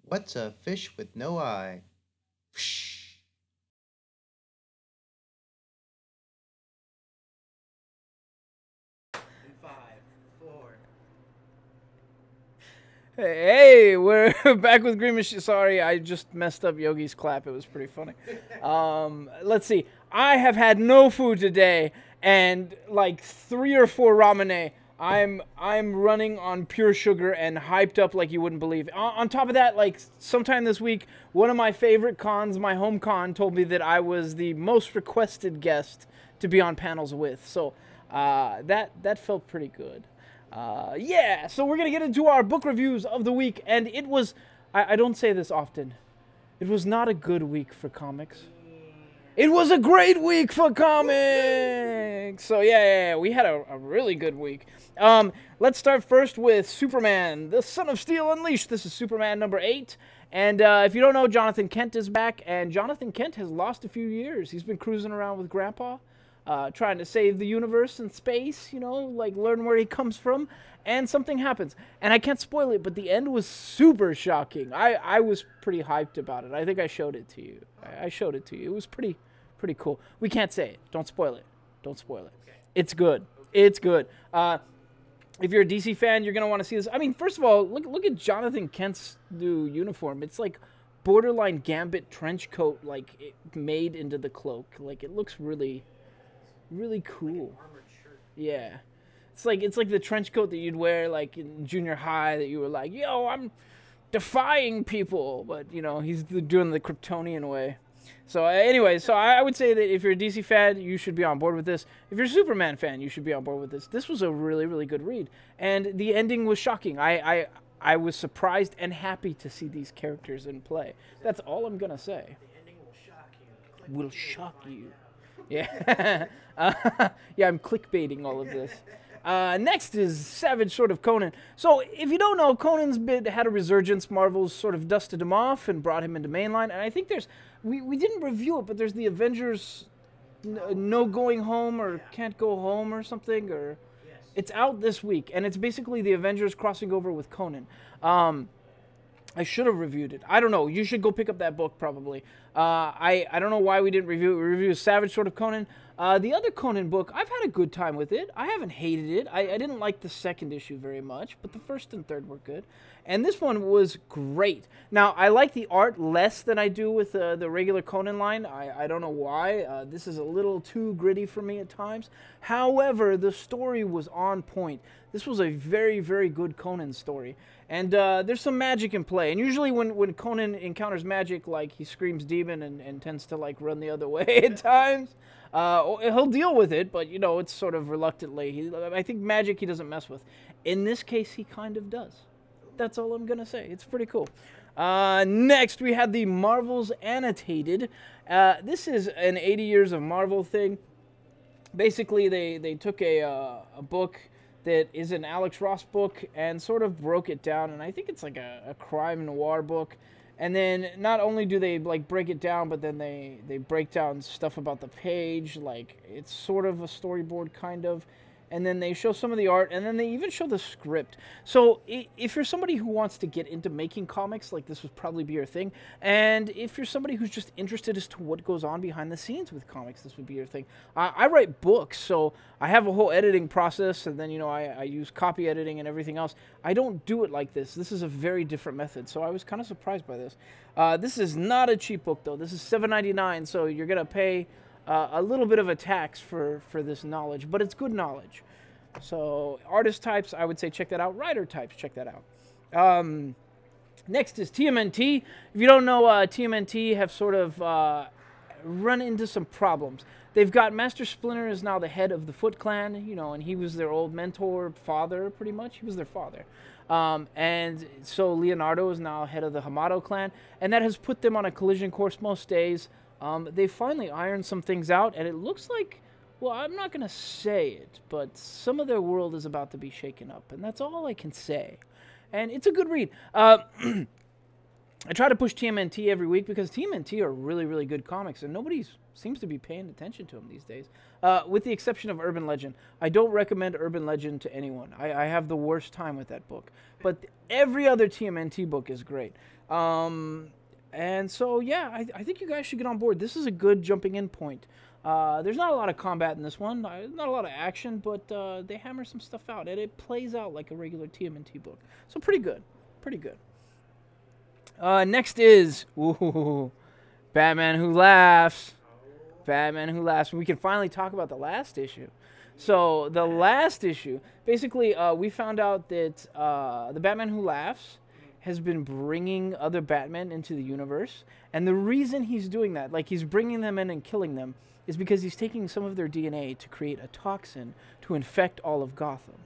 What's a fish with no eye? Whoosh. In five, four. Hey, we're back with Green Machine. Sorry, I just messed up Yogi's clap. It was pretty funny. Let's see. I have had no food today, and like 3 or 4 ramene. I'm running on pure sugar and hyped up like you wouldn't believe. On top of that, like sometime this week, one of my favorite cons, my home con, told me that I was the most requested guest to be on panels with. So that felt pretty good. Yeah, so we're going to get into our book reviews of the week, and it was, I don't say this often, it was not a good week for comics. It was a great week for comics! So yeah, we had a really good week. Let's start first with Superman, the Son of Steel Unleashed. This is Superman number 8. And if you don't know, Jonathan Kent is back, and Jonathan Kent has lost a few years. He's been cruising around with Grandpa. Trying to save the universe and space, you know, like learn where he comes from, and something happens. And I can't spoil it, but the end was super shocking. I was pretty hyped about it. I think I showed it to you. I showed it to you. It was pretty cool. We can't say it. Don't spoil it. Don't spoil it. Okay. It's good. It's good. If you're a DC fan, you're going to want to see this. I mean, first of all, look at Jonathan Kent's new uniform. It's like borderline Gambit trench coat, like made into the cloak. Like, it looks really cool. Like an armored shirt. Yeah. It's like the trench coat that you'd wear like in junior high that you were like, yo, I'm defying people, but you know, he's doing the Kryptonian way. So anyway, so I would say that if you're a DC fan, you should be on board with this. If you're a Superman fan, you should be on board with this. This was a really good read, and the ending was shocking. I was surprised and happy to see these characters in play. That's all I'm gonna say. The ending will shock you. Will shock you. Yeah. Yeah, I'm clickbaiting all of this. Next is Savage Sword of Conan. So, if you don't know, Conan's had a resurgence. Marvel's sort of dusted him off and brought him into mainline. And I think there's, we didn't review it, but there's the Avengers No Going Home or Can't Go Home or something. Or Yes. it's out this week, and it's basically the Avengers crossing over with Conan. I should have reviewed it. I don't know. You should go pick up that book, probably. I don't know why we didn't review it. We reviewed Savage Sword of Conan. The other Conan book, I've had a good time with it. I haven't hated it. I didn't like the second issue very much, but the first and third were good. And this one was great. Now, I like the art less than I do with the regular Conan line. I don't know why. This is a little too gritty for me at times. However, the story was on point. This was a very good Conan story. And there's some magic in play. And usually when Conan encounters magic, like, he screams demon and tends to, like, run the other way at times. He'll deal with it, but, you know, it's sort of reluctantly. I think magic he doesn't mess with. In this case, he kind of does. That's all I'm going to say. It's pretty cool. Next, we had the Marvel's Annotated. This is an 80 Years of Marvel thing. Basically, they took a book that is an Alex Ross book and sort of broke it down, and I think it's like a crime noir book. And then not only do they like break it down, but then they break down stuff about the page, like it's sort of a storyboard kind of. And then they show some of the art, and then they even show the script. So if you're somebody who wants to get into making comics, like this would probably be your thing. And if you're somebody who's just interested as to what goes on behind the scenes with comics, this would be your thing. I write books, so I have a whole editing process, and then, you know, I use copy editing and everything else. I don't do it like this. This is a very different method, so I was kind of surprised by this. This is not a cheap book, though. This is $7.99, so you're going to pay a little bit of a tax for this knowledge, but it's good knowledge. So artist types, I would say check that out. Writer types, check that out. Next is TMNT. If you don't know, TMNT have sort of run into some problems. They've got Master Splinter is now the head of the Foot Clan, you know, and he was their old mentor, father, pretty much. He was their father. And so Leonardo is now head of the Hamato clan, and that has put them on a collision course most days. They finally ironed some things out, and it looks like, well, I'm not going to say it, but some of their world is about to be shaken up, and that's all I can say. And it's a good read. I try to push TMNT every week because TMNT are really, really good comics, and nobody seems to be paying attention to them these days, with the exception of Urban Legend. I don't recommend Urban Legend to anyone. I have the worst time with that book. But every other TMNT book is great. And so, yeah, I think you guys should get on board. This is a good jumping-in point. There's not a lot of combat in this one, not a lot of action, but they hammer some stuff out, and it plays out like a regular TMNT book. So pretty good, pretty good. Next is Batman Who Laughs. Batman Who Laughs. We can finally talk about the last issue. So the last issue, basically, we found out that the Batman Who Laughs has been bringing other Batmen into the universe, and the reason he's doing that, like he's bringing them in and killing them, is because he's taking some of their DNA to create a toxin to infect all of Gotham.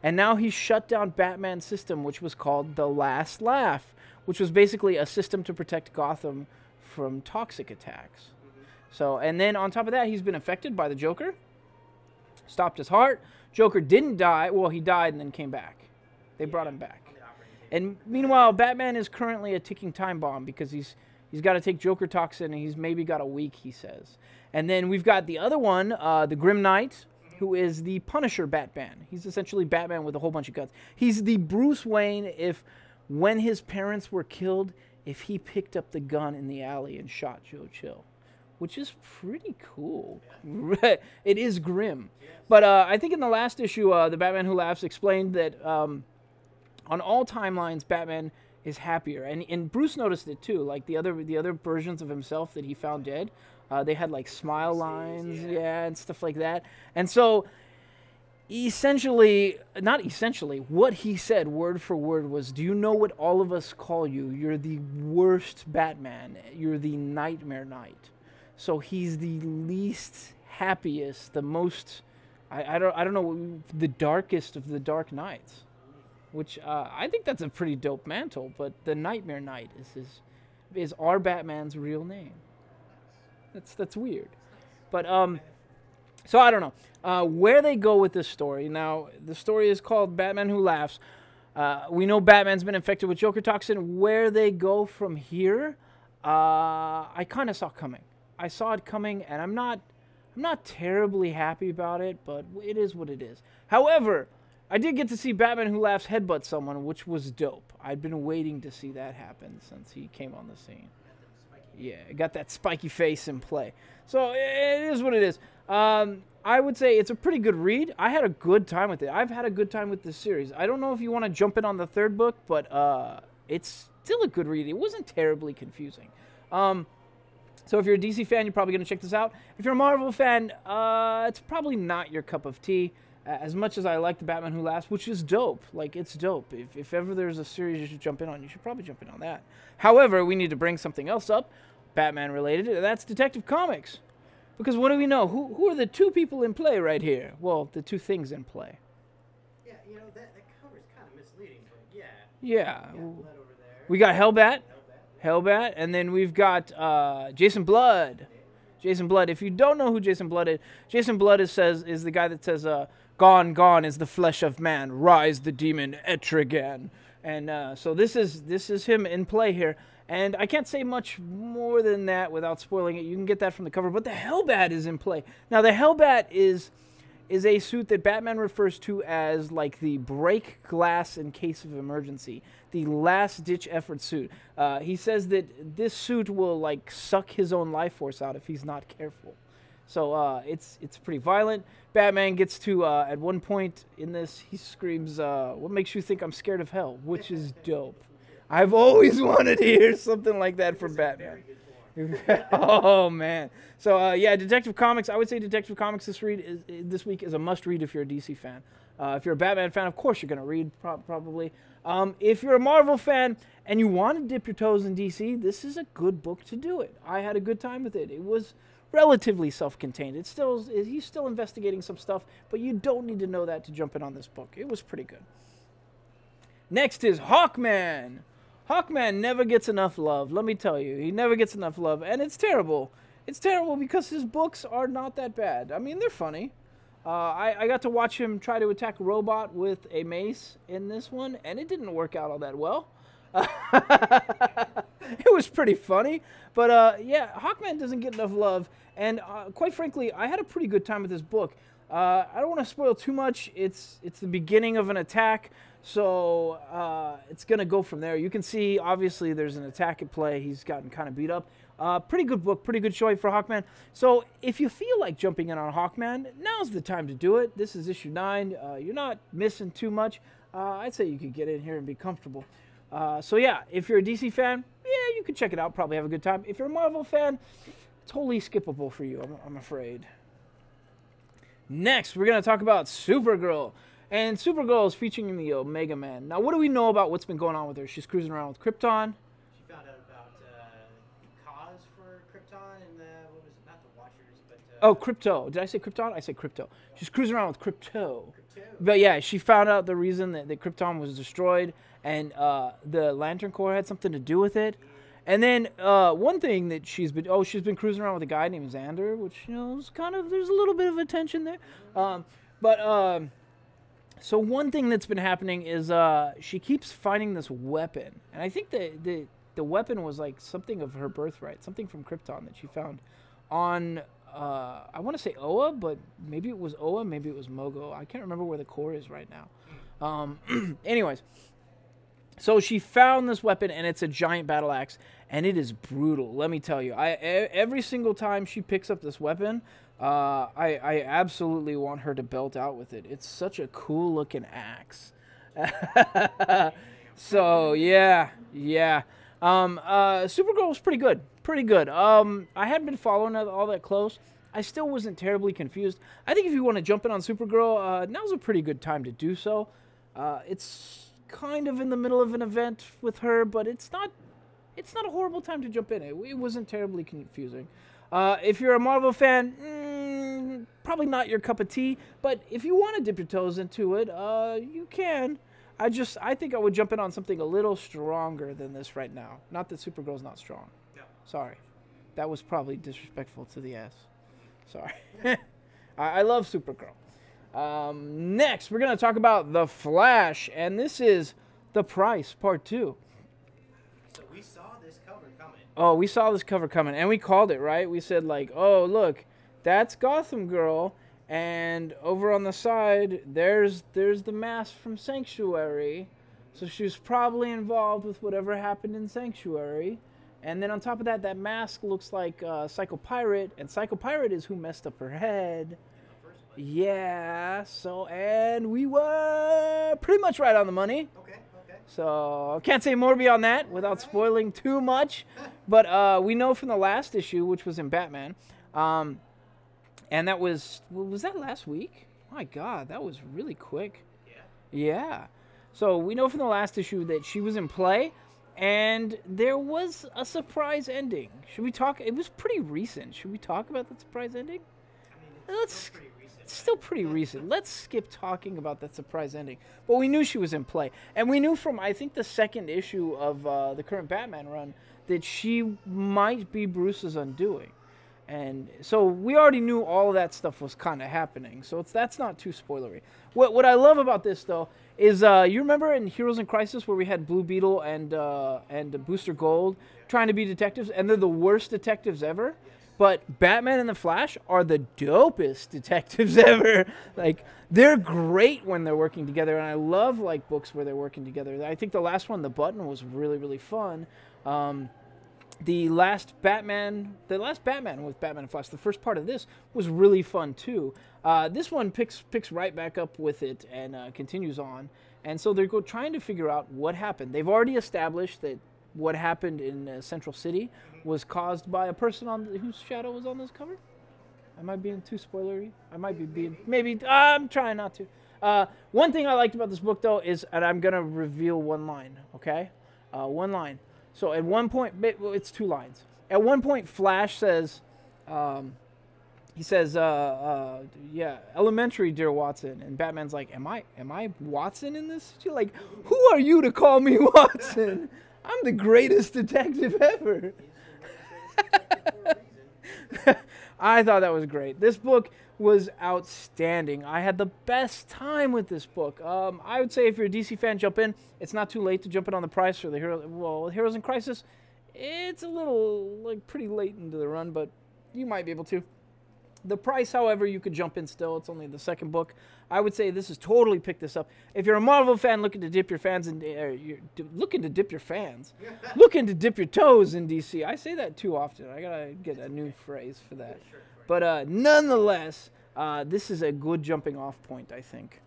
And now he's shut down Batman's system, which was called the Last Laugh, which was basically a system to protect Gotham from toxic attacks. So, and then on top of that, he's been affected by the Joker, stopped his heart. Joker didn't die. Well, he died and then came back. They brought him back. And meanwhile, Batman is currently a ticking time bomb because he's got to take Joker toxin, and he's maybe got a week, he says. And then we've got the other one, the Grim Knight, who is the Punisher Batman. He's essentially Batman with a whole bunch of guns. He's the Bruce Wayne when his parents were killed, if he picked up the gun in the alley and shot Joe Chill, which is pretty cool. Yeah. It is grim. Yes. But I think in the last issue, the Batman Who Laughs explained that on all timelines, Batman is happier. And Bruce noticed it too. Like the other versions of himself that he found dead, they had like smile lines, and stuff like that. And so what he said word for word was, do you know what all of us call you? You're the worst Batman. You're the Nightmare Knight. So he's the least happiest, the most, I don't know, the darkest of the Dark Knights. Which I think that's a pretty dope mantle, but the Nightmare Knight is our Batman's real name. That's weird. But so I don't know where they go with this story. Now the story is called Batman Who Laughs. We know Batman's been infected with Joker toxin. Where they go from here, I kind of saw coming. I saw it coming, and I'm not terribly happy about it, but it is what it is. However, I did get to see Batman Who Laughs headbutt someone, which was dope. I'd been waiting to see that happen since he came on the scene. Yeah, got that spiky face in play. So it is what it is. I would say it's a pretty good read. I had a good time with it. I've had a good time with this series. I don't know if you want to jump in on the third book, but it's still a good read. It wasn't terribly confusing. So if you're a DC fan, you're probably going to check this out. If you're a Marvel fan, it's probably not your cup of tea. As much as I like the Batman Who Laughs, which is dope. Like, it's dope. If ever there's a series you should jump in on, you should probably jump in on that. However, we need to bring something else up, Batman-related, and that's Detective Comics. Because what do we know? Who are the two people in play right here? Well, the two things in play. Yeah, you know, that cover's kind of misleading, but yeah. Yeah. We got Hellbat. Hellbat. And then we've got Jason Blood. Jason Blood. If you don't know who Jason Blood is, Jason Blood is the guy that says, "Gone, gone is the flesh of man. Rise the demon Etrigan." And so this is him in play here. And I can't say much more than that without spoiling it. You can get that from the cover. But the Hellbat is in play. Now, the Hellbat is a suit that Batman refers to as like the break glass in case of emergency. The last-ditch effort suit. He says that this suit will like suck his own life force out if he's not careful. So it's pretty violent. Batman gets to, at one point in this, he screams, "What makes you think I'm scared of hell?" Which is dope. I've always wanted to hear something like that from Batman. Oh, man. So, yeah, Detective Comics. I would say Detective Comics this week is a must-read if you're a DC fan. If you're a Batman fan, of course you're going to read, probably. If you're a Marvel fan and you want to dip your toes in DC, this is a good book to do it. I had a good time with it. It was relatively self-contained. He's still investigating some stuff, but you don't need to know that to jump in on this book. It was pretty good. Next is Hawkman. Hawkman never gets enough love, let me tell you. He never gets enough love, and it's terrible. It's terrible because his books are not that bad. I mean, they're funny. I got to watch him try to attack a robot with a mace in this one, and it didn't work out all that well. It was pretty funny. But yeah, Hawkman doesn't get enough love. And quite frankly, I had a pretty good time with this book. I don't want to spoil too much. It's the beginning of an attack, so it's going to go from there. You can see, obviously, there's an attack at play. He's gotten kind of beat up. Pretty good book, pretty good showing for Hawkman. So if you feel like jumping in on Hawkman, now's the time to do it. This is issue 9. You're not missing too much. I'd say you could get in here and be comfortable. So yeah, if you're a DC fan, yeah, you could check it out. Probably have a good time. If you're a Marvel fan, totally skippable for you, I'm afraid. Next, we're going to talk about Supergirl. And Supergirl is featuring the Omega Man. Now, what do we know about what's been going on with her? She's cruising around with Krypton. She found out about cause for Krypton and what was it? Not the Watchers, but... oh, Crypto. Did I say Krypton? I said Crypto. She's cruising around with Crypto. But yeah, she found out the reason that Krypton was destroyed, and the Lantern Corps had something to do with it. And then one thing that she's been cruising around with a guy named Xander, which, you know, is kind of, there's a little bit of attention there. So one thing that's been happening is she keeps finding this weapon. And I think the weapon was like something of her birthright, something from Krypton that she found on, I want to say Oa, but maybe it was Oa, maybe it was Mogo. I can't remember where the core is right now. Anyways. So she found this weapon, and it's a giant battle axe, and it is brutal. Let me tell you, every single time she picks up this weapon, I absolutely want her to belt out with it. It's such a cool looking axe. So yeah. Supergirl was pretty good. I hadn't been following it all that close. I still wasn't terribly confused. I think if you want to jump in on Supergirl, now's a pretty good time to do so. It's kind of in the middle of an event with her, but it's not a horrible time to jump in. It wasn't terribly confusing. If you're a Marvel fan, probably not your cup of tea, but if you want to dip your toes into it, you can. I think I would jump in on something a little stronger than this right now. Not that Supergirl's not strong. No. Sorry. That was probably disrespectful to the ass. Sorry. I love Supergirl. Next, we're going to talk about The Flash, and this is The Price, Part 2. So we saw this cover coming. Oh, we saw this cover coming, and we called it, right? We said, like, oh, look, that's Gotham Girl, and over on the side, there's the mask from Sanctuary, so she was probably involved with whatever happened in Sanctuary. And then on top of that, that mask looks like Psycho Pirate, and Psycho Pirate is who messed up her head. Yeah, so, and we were pretty much right on the money. Okay. So, I can't say more beyond that without spoiling too much. But we know from the last issue, which was in Batman, and that was that last week? My God, that was really quick. Yeah. So, we know from the last issue that she was in play, and there was a surprise ending. Should we talk? It was pretty recent. Should we talk about that surprise ending? I mean, it's still pretty recent. Let's skip talking about that surprise ending. But we knew she was in play. And we knew from, I think, the second issue of the current Batman run that she might be Bruce's undoing. And so we already knew all of that stuff was kind of happening. So that's not too spoilery. What I love about this, though, is you remember in Heroes in Crisis where we had Blue Beetle and Booster Gold trying to be detectives, and they're the worst detectives ever? But Batman and the Flash are the dopest detectives ever. Like, they're great when they're working together, and I love, like, books where they're working together. I think the last one, The Button, was really, really fun. The last Batman with Batman and Flash, the first part of this was really fun, too. This one picks right back up with it and continues on. And so they're trying to figure out what happened. They've already established that what happened in Central City was caused by a person whose shadow was on this cover. Am I being too spoilery? I might be being... Maybe. I'm trying not to. One thing I liked about this book, though, is... And I'm going to reveal one line, okay? One line. So at one point... It's 2 lines. At one point, Flash says... he says, yeah, elementary, dear Watson. And Batman's like, am I Watson in this? She's like, who are you to call me Watson? I'm the greatest detective ever. I thought that was great. This book was outstanding. I had the best time with this book. I would say if you're a DC fan, jump in. It's not too late to jump in on The Price or Heroes in Crisis. It's a little, like, pretty late into the run, but you might be able to. The price, however, you could jump in still. It's only the second book. I would say this is totally pick this up. If you're a Marvel fan looking to dip your fans in, looking to dip your fans, looking to dip your toes in DC. I say that too often. I gotta get a new phrase for that. But nonetheless, this is a good jumping off point, I think.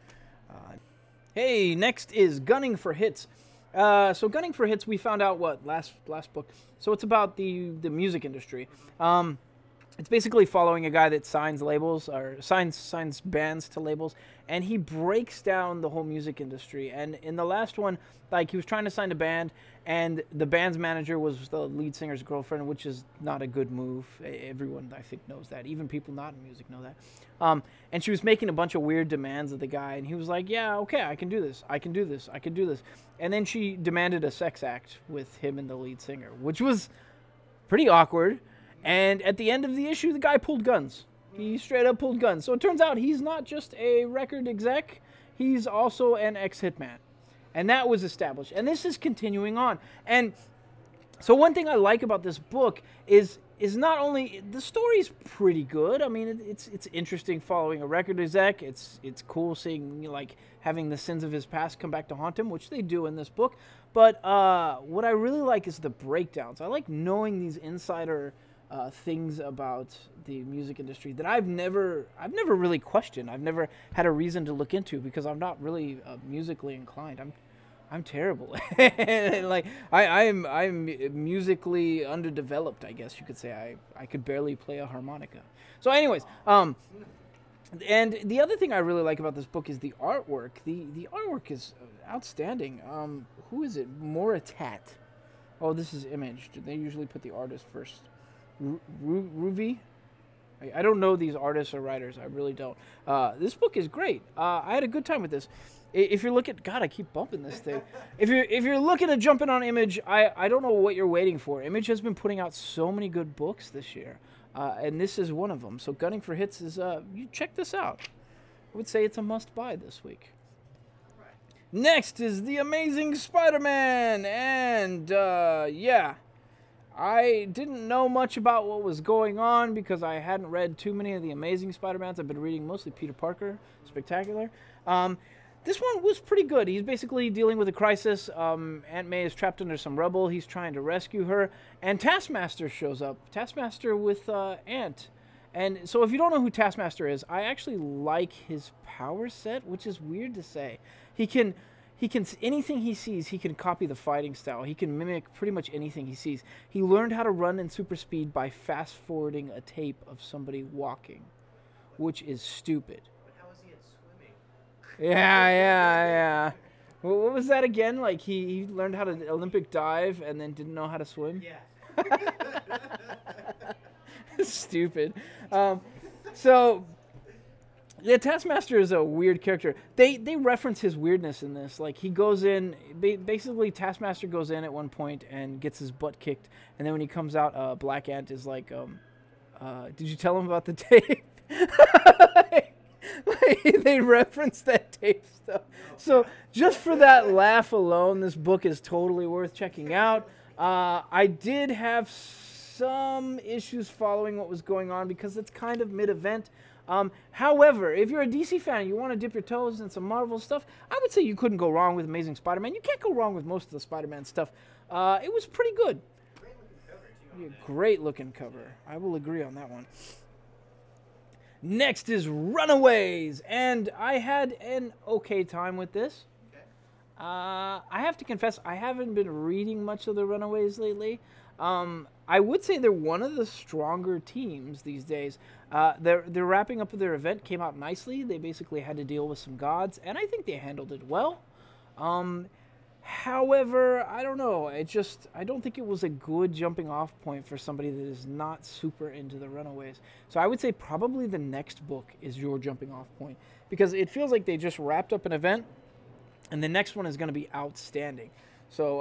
Hey, next is Gunning for Hits. So Gunning for Hits, we found out what last book. So it's about the music industry. It's basically following a guy that signs labels or signs bands to labels, and he breaks down the whole music industry. And in the last one, like, he was trying to sign a band, and the band's manager was the lead singer's girlfriend, which is not a good move. Everyone, I think, knows that. Even people not in music know that. And she was making a bunch of weird demands of the guy, and he was like, yeah, okay, I can do this. I can do this. I can do this. And then she demanded a sex act with him and the lead singer, which was pretty awkward. And at the end of the issue, the guy pulled guns. He straight up pulled guns. So it turns out he's not just a record exec, he's also an ex-hitman. And that was established. And this is continuing on. And so one thing I like about this book is not only the story's pretty good. I mean, it's interesting following a record exec. It's cool seeing, like, having the sins of his past come back to haunt him, which they do in this book. But what I really like is the breakdowns. I like knowing these insider things about the music industry that I've never really questioned. I've never had a reason to look into because I'm not really musically inclined. I'm terrible. Like I'm musically underdeveloped, I guess you could say. I could barely play a harmonica. So anyways, and the other thing I really like about this book is the artwork. The artwork is outstanding. Who is it? Moratat. Oh, this is Image. They usually put the artist first. Ruvi? I don't know these artists or writers. I really don't. This book is great. I had a good time with this. If you're looking, God, I keep bumping this thing. If you're looking at jumping on Image, I don't know what you're waiting for. Image has been putting out so many good books this year, and this is one of them. So Gunning for Hits is you check this out. I would say it's a must buy this week. Next is The Amazing Spider-Man, and yeah. I didn't know much about what was going on because I hadn't read too many of the Amazing Spider-Mans. I've been reading mostly Peter Parker, Spectacular. This one was pretty good. He's basically dealing with a crisis. Aunt May is trapped under some rubble. He's trying to rescue her. And Taskmaster shows up. Taskmaster with Aunt. And so if you don't know who Taskmaster is, I actually like his power set, which is weird to say. He can anything he sees, he can copy the fighting style. He can mimic pretty much anything he sees. He learned how to run in super speed by fast forwarding a tape of somebody walking, which is stupid. But how is he at swimming? Yeah. Well, what was that again? Like he learned how to Olympic dive and then didn't know how to swim? Yeah. Stupid. So yeah, Taskmaster is a weird character. They reference his weirdness in this. Like, he goes in, basically Taskmaster goes in at one point and gets his butt kicked, and then when he comes out, Black Ant is like, did you tell him about the tape? They reference that tape stuff. So just for that laugh alone, this book is totally worth checking out. I did have some issues following what was going on because it's kind of mid-event. However, if you're a DC fan and you want to dip your toes in some Marvel stuff, I would say you couldn't go wrong with Amazing Spider-Man. You can't go wrong with most of the Spider-Man stuff. It was pretty good. Great looking cover. I will agree on that one. Next is Runaways, and I had an okay time with this. I have to confess, I haven't been reading much of the Runaways lately. I would say they're one of the stronger teams these days. They're wrapping up their event, came out nicely. They basically had to deal with some gods, and I think they handled it well. However, I don't know. I don't think it was a good jumping off point for somebody that is not super into the Runaways. So I would say probably the next book is your jumping off point, because it feels like they just wrapped up an event, and the next one is going to be outstanding. So,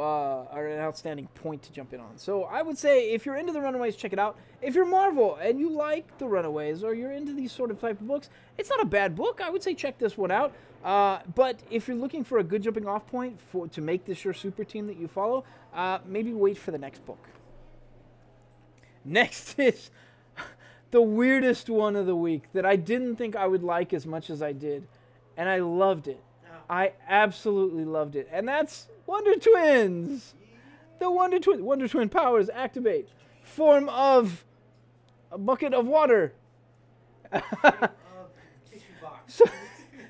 or an outstanding point to jump in on. So I would say if you're into the Runaways, check it out. If you're Marvel and you like the Runaways or you're into these sort of type of books, it's not a bad book. I would say check this one out. But if you're looking for a good jumping off point to make this your super team that you follow, maybe wait for the next book. Next is the weirdest one of the week that I didn't think I would like as much as I did. And I loved it. I absolutely loved it. And that's Wonder Twins. The Wonder Twin powers activate. Form of a bucket of water.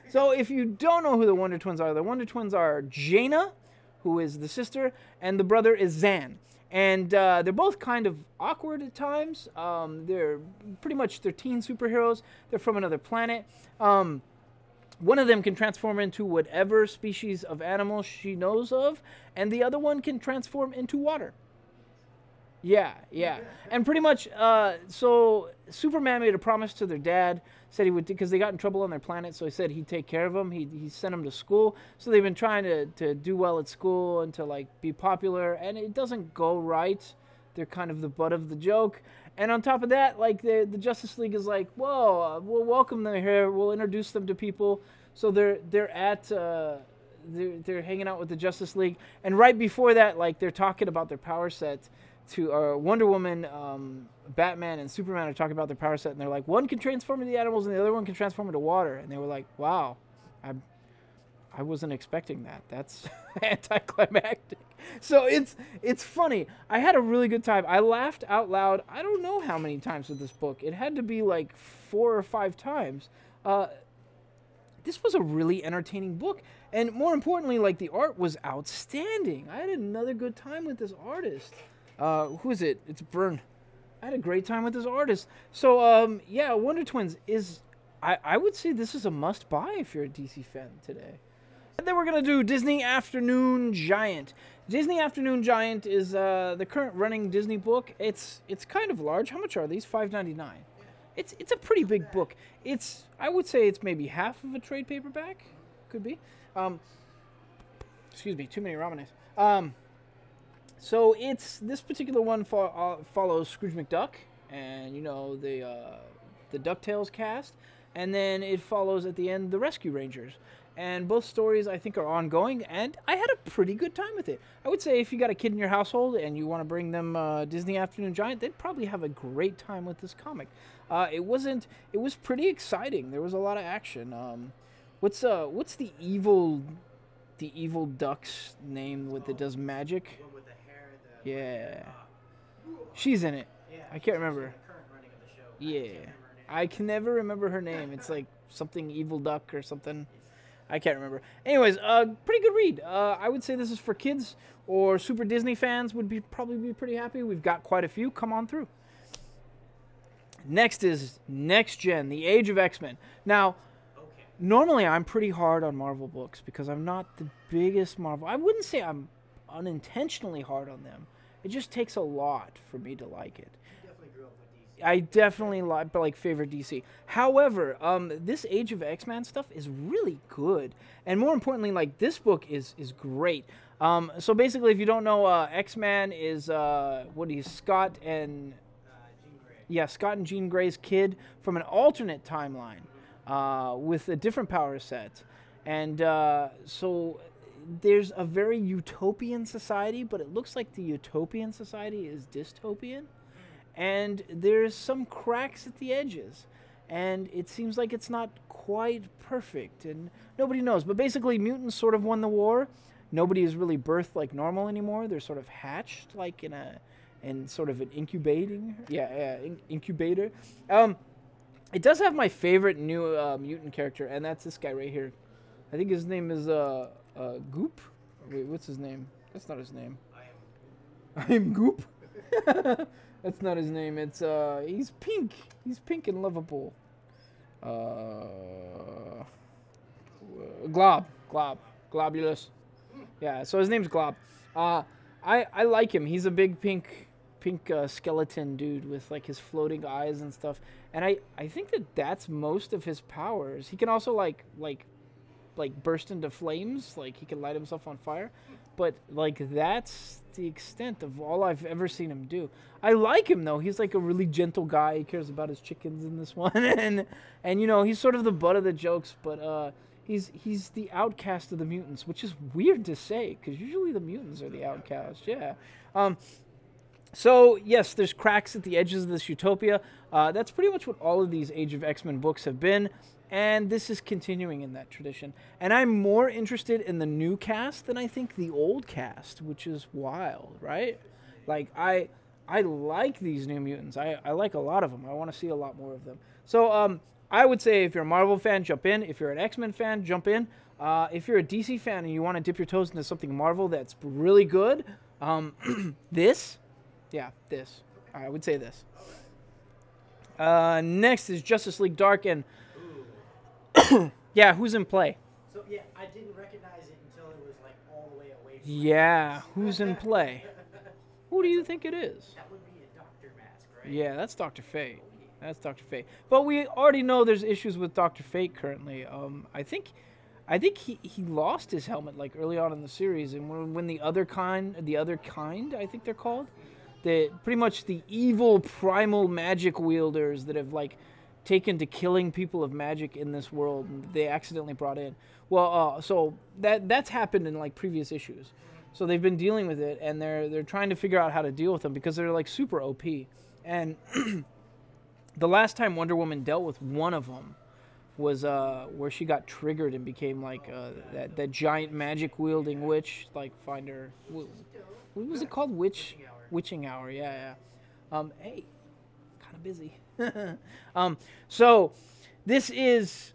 So if you don't know who the Wonder Twins are, the Wonder Twins are Jaina, who is the sister, and the brother is Zan. And they're both kind of awkward at times. They're teen superheroes. They're from another planet. One of them can transform into whatever species of animal she knows of, and the other one can transform into water. Yeah. And pretty much, so Superman made a promise to their dad, said he would, because they got in trouble on their planet, so he said he'd take care of them. He sent them to school. So they've been trying to do well at school and to, like, be popular, and it doesn't go right. They're kind of the butt of the joke. And on top of that, like, the Justice League is like, whoa, we'll welcome them here. We'll introduce them to people. So they're hanging out with the Justice League. And right before that, like, they're talking about their power set to Wonder Woman, Batman, and Superman are talking about their power set. And they're like, one can transform into the animals and the other one can transform into water. And they were like, wow, I wasn't expecting that. That's anticlimactic. So it's funny. I had a really good time. I laughed out loud. I don't know how many times with this book. It had to be like 4 or 5 times. This was a really entertaining book. And more importantly, like, the art was outstanding. I had another good time with this artist. Who is it? It's Byrne. I had a great time with this artist. So, yeah, Wonder Twins is... I would say this is a must-buy if you're a DC fan today. And then we're going to do Disney Afternoon Giant. Disney Afternoon Giant is the current running Disney book. It's kind of large. How much are these? $5.99. It's a pretty big book. I would say it's maybe half of a trade paperback. Could be. Excuse me, too many ramenes. So this particular one follows Scrooge McDuck and, you know, the DuckTales cast. And then it follows at the end the Rescue Rangers. And both stories, I think, are ongoing, and I had a pretty good time with it. I would say if you got a kid in your household and you want to bring them Disney Afternoon Giant, they'd probably have a great time with this comic. It was pretty exciting. There was a lot of action. What's the evil duck's name that does magic? The one with the hair, yeah. She's in it. Yeah, I can't remember. In the current running of the show. Yeah. I can never remember her name. It's like something Evil Duck or something. I can't remember. Anyways, pretty good read. I would say this is for kids or super Disney fans would probably be pretty happy. We've got quite a few. Come on through. Next is Next Gen, the Age of XMen. Now, normally I'm pretty hard on Marvel books because I'm not the biggest Marvel. I wouldn't say I'm unintentionally hard on them. It just takes a lot for me to like it. I definitely like favorite DC. However, this Age of X-Men stuff is really good, and more importantly, like, this book is great. So basically, if you don't know, X-Man is Scott and Scott and Jean Grey's kid from an alternate timeline with a different power set, and so there's a very utopian society, but it looks like the utopian society is dystopian. And there's some cracks at the edges. And it seems like it's not quite perfect. And nobody knows. But basically, mutants sort of won the war. Nobody is really birthed like normal anymore. They're sort of hatched like in sort of an incubator. It does have my favorite new mutant character, and that's this guy right here. I think his name is Goop. Wait, what's his name? That's not his name. I am Goop. That's not his name. It's he's pink. He's pink and lovable. Globulus. Yeah. So his name's Glob. I like him. He's a big pink skeleton dude with like his floating eyes and stuff. And I think that's most of his powers. He can also like burst into flames. Like, he can light himself on fire. But, like, that's the extent of all I've ever seen him do. I like him, though. He's, like, a really gentle guy. He cares about his chickens in this one. and you know, he's sort of the butt of the jokes. But he's the outcast of the mutants, which is weird to say, because usually the mutants are the outcast. Yeah. So, yes, there's cracks at the edges of this utopia. That's pretty much what all of these Age of X-Men books have been, and this is continuing in that tradition. And I'm more interested in the new cast than I think the old cast, which is wild, right? Like, I like these New Mutants. I like a lot of them. I want to see a lot more of them. So, I would say if you're a Marvel fan, jump in. If you're an X-Men fan, jump in. If you're a DC fan and you want to dip your toes into something Marvel that's really good, this... Yeah, this. I would say this. Next is Justice League Dark, and yeah, who's in play? So yeah, I didn't recognize it until it was like all the way away from Yeah, who's in play? Who do you think it is? That would be a Doctor Mask, right? Yeah, that's Dr. Fate. That's Dr. Fate. But we already know there's issues with Dr. Fate currently. I think he lost his helmet like early on in the series, and when the other kind, I think they're called. Pretty much the evil primal magic wielders that have like taken to killing people of magic in this world, and they accidentally brought in. Well, so that's happened in like previous issues. So they've been dealing with it, and they're trying to figure out how to deal with them because they're like super OP. And the last time Wonder Woman dealt with one of them was where she got triggered and became like that giant magic wielding witch, like finder. What was it called? Witching Hour, yeah. Hey, kind of busy. So this is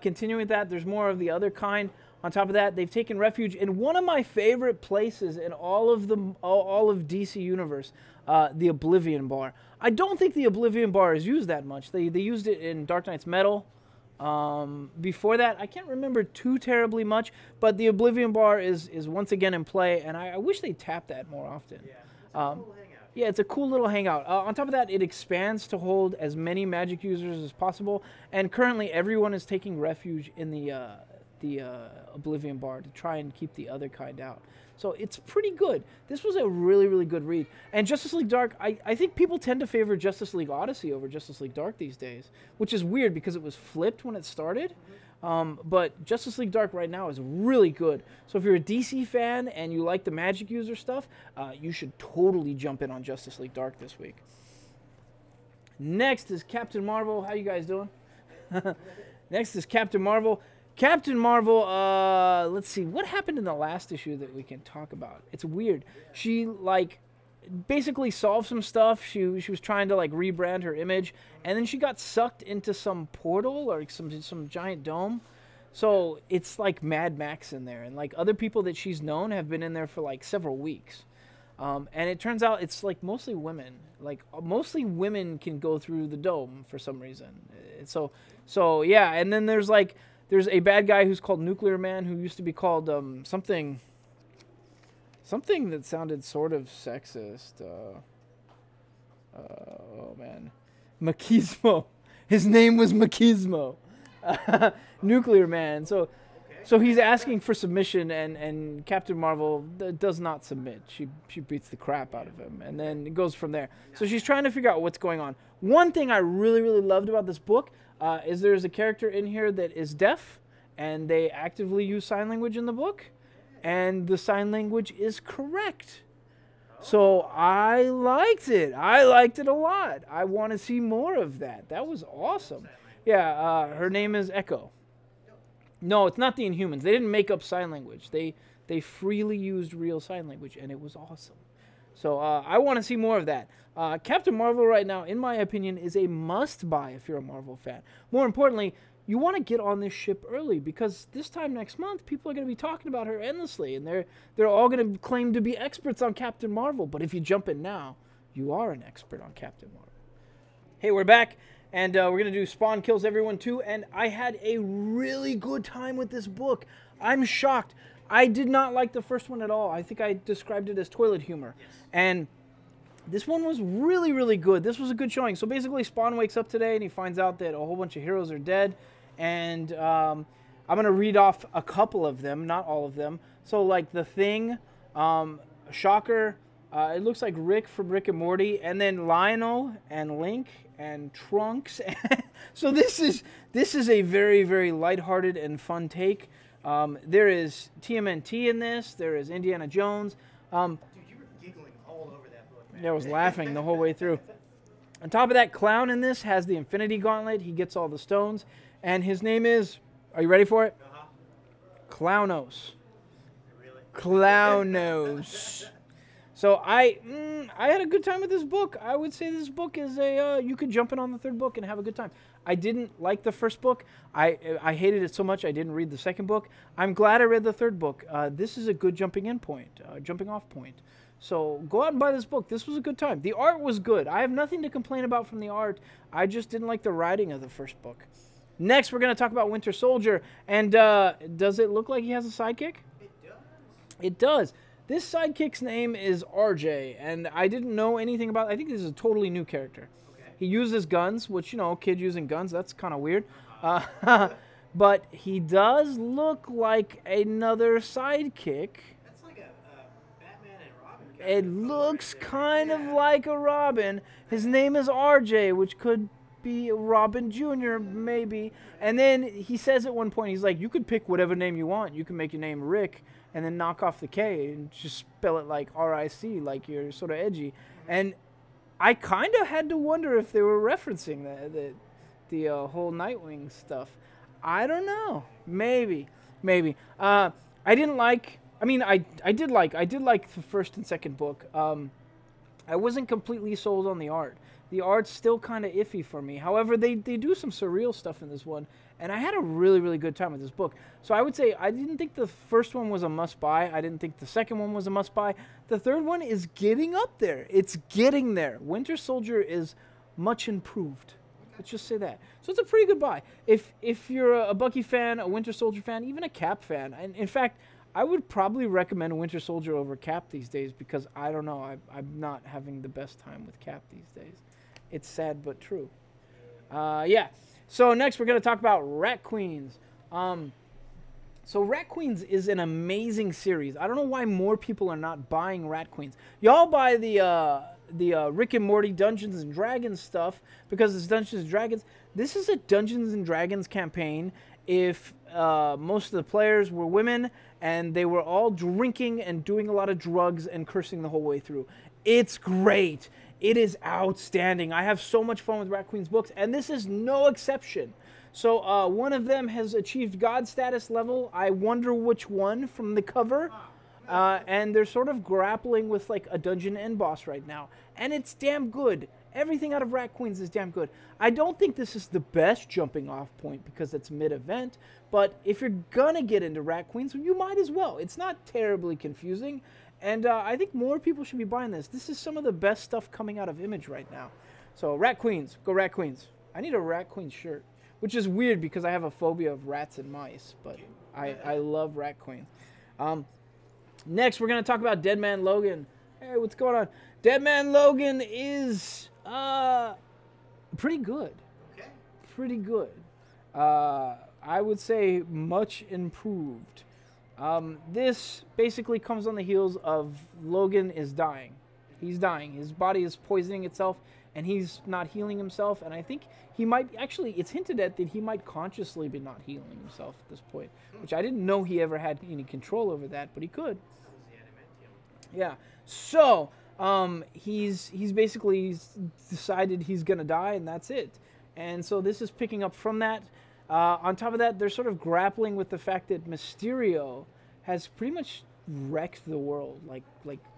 continuing that. There's more of the other kind. On top of that, they've taken refuge in one of my favorite places in all of DC Universe, the Oblivion Bar. I don't think the Oblivion Bar is used that much. They used it in Dark Knight's Metal. Before that, I can't remember too terribly much, but the Oblivion Bar is once again in play, and I wish they tapped that more often. Yeah, it's a cool hangout. Yeah, it's a cool little hangout. On top of that, it expands to hold as many magic users as possible, and currently everyone is taking refuge in the Oblivion Bar to try and keep the other kind out. So it's pretty good. This was a really, really good read. And Justice League Dark, I think people tend to favor Justice League Odyssey over Justice League Dark these days, which is weird because it was flipped when it started. But Justice League Dark right now is really good. So if you're a DC fan and you like the magic user stuff, you should totally jump in on Justice League Dark this week. Next is Captain Marvel. How you guys doing? Next is Captain Marvel. Captain Marvel, let's see, what happened in the last issue that we can talk about? It's weird. She, like, basically solved some stuff. She was trying to, like, rebrand her image, and then she got sucked into some portal or some giant dome. So it's like Mad Max in there, and, like, other people that she's known have been in there for, like, several weeks. And it turns out it's, like, mostly women. Like, mostly women can go through the dome for some reason. So yeah, and then there's a bad guy who's called Nuclear Man, who used to be called something that sounded sort of sexist. Oh man, Machismo. His name was Machismo. Nuclear Man. So he's asking for submission, and Captain Marvel does not submit. She beats the crap out of him, and then it goes from there. So she's trying to figure out what's going on. One thing I really, really loved about this book is there's a character in here that is deaf, and they actively use sign language in the book, and the sign language is correct. So I liked it. I liked it a lot. I want to see more of that. That was awesome. Yeah, her name is Echo. No, it's not the Inhumans. They didn't make up sign language. They freely used real sign language, and it was awesome. So I want to see more of that. Captain Marvel right now, in my opinion, is a must-buy if you're a Marvel fan. More importantly, you want to get on this ship early, because this time next month, people are going to be talking about her endlessly, and they're all going to claim to be experts on Captain Marvel. But if you jump in now, you are an expert on Captain Marvel. Hey, we're back, and we're going to do Spawn Kills Everyone 2, and I had a really good time with this book. I'm shocked. I did not like the first one at all. I think I described it as toilet humor. Yes. And this one was really, really good. This was a good showing. So basically, Spawn wakes up today, and he finds out that a whole bunch of heroes are dead. And I'm going to read off a couple of them, not all of them. So, like, The Thing, Shocker, it looks like Rick from Rick and Morty, and then Lionel and Link and Trunks. So this is a very, very lighthearted and fun take. There is TMNT in this. There is Indiana Jones. Dude, you Yeah, I was laughing the whole way through. On top of that, Clown in this has the Infinity Gauntlet. He gets all the stones. And his name is, are you ready for it? Clownos. Really? Clownos. So I had a good time with this book. I would say this book is you could jump in on the third book and have a good time. I didn't like the first book. I hated it so much I didn't read the second book. I'm glad I read the third book. This is a good jumping off point. So go out and buy this book. This was a good time. The art was good. I have nothing to complain about from the art. I just didn't like the writing of the first book. Next, we're going to talk about Winter Soldier. And does it look like he has a sidekick? It does. It does. This sidekick's name is RJ, and I didn't know anything about it. I think this is a totally new character. Okay. He uses guns, which, you know, kid using guns, that's kind of weird. But he does look like another sidekick. That's like a Batman and Robin It character looks right there. kind of Yeah. like a Robin. His name is RJ, which could be Robin Jr., maybe. And then he says at one point, he's like, you could pick whatever name you want. You can make your name Rick and then knock off the K and just spell it like R-I-C, like you're sort of edgy. And I kind of had to wonder if they were referencing the whole Nightwing stuff. I don't know. Maybe. I didn't like... I mean, I did like the first and second book. I wasn't completely sold on the art. The art's still kind of iffy for me. However, they do some surreal stuff in this one, and I had a really, really good time with this book. So I would say I didn't think the first one was a must-buy. I didn't think the second one was a must-buy. The third one is getting up there. It's getting there. Winter Soldier is much improved. Let's just say that. So it's a pretty good buy. If you're a Bucky fan, a Winter Soldier fan, even a Cap fan, and in fact, I would probably recommend Winter Soldier over Cap these days because I don't know, I'm not having the best time with Cap these days. It's sad but true. Yeah. So next we're going to talk about Rat Queens. So Rat Queens is an amazing series. I don't know why more people are not buying Rat Queens. Y'all buy the Rick and Morty Dungeons and Dragons stuff because it's Dungeons and Dragons. This is a Dungeons and Dragons campaign if most of the players were women and they were all drinking and doing a lot of drugs and cursing the whole way through. It's great. It is outstanding. I have so much fun with Rat Queen's books, and this is no exception. So one of them has achieved God status level. I wonder which one from the cover. And they're sort of grappling with like a dungeon end boss right now. And it's damn good. Everything out of Rat Queens is damn good. I don't think this is the best jumping off point because it's mid-event. But if you're going to get into Rat Queens, you might as well. It's not terribly confusing. And I think more people should be buying this. This is some of the best stuff coming out of Image right now. So Rat Queens. Go Rat Queens. I need a Rat Queens shirt. Which is weird because I have a phobia of rats and mice. But I love Rat Queen. Next, we're going to talk about Dead Man Logan. Hey, what's going on? Dead Man Logan is pretty good. Okay. Pretty good. I would say much improved. This basically comes on the heels of Logan is dying. He's dying. His body is poisoning itself, and he's not healing himself. And I think he might, actually, it's hinted at that he might consciously be not healing himself at this point, which I didn't know he ever had any control over that, but he could. Yeah. So he's basically decided he's gonna die, and that's it. And so this is picking up from that. On top of that, they're sort of grappling with the fact that Mysterio has pretty much wrecked the world, like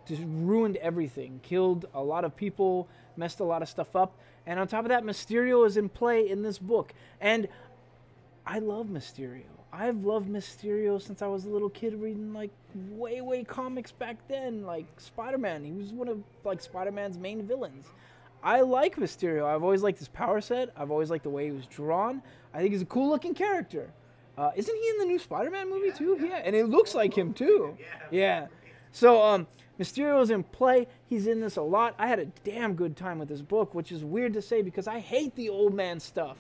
just ruined everything, killed a lot of people, messed a lot of stuff up. And on top of that, Mysterio is in play in this book. And I love Mysterio. I've loved Mysterio since I was a little kid reading like way comics back then, like Spider-Man. He was one of like Spider-Man's main villains. I like Mysterio. I've always liked his power set. I've always liked the way he was drawn. I think he's a cool looking character. Isn't he in the new Spider-Man movie too? Yeah, and it looks like him too. Yeah. So Mysterio's in play. He's in this a lot. I had a damn good time with this book, which is weird to say because I hate the Old Man stuff.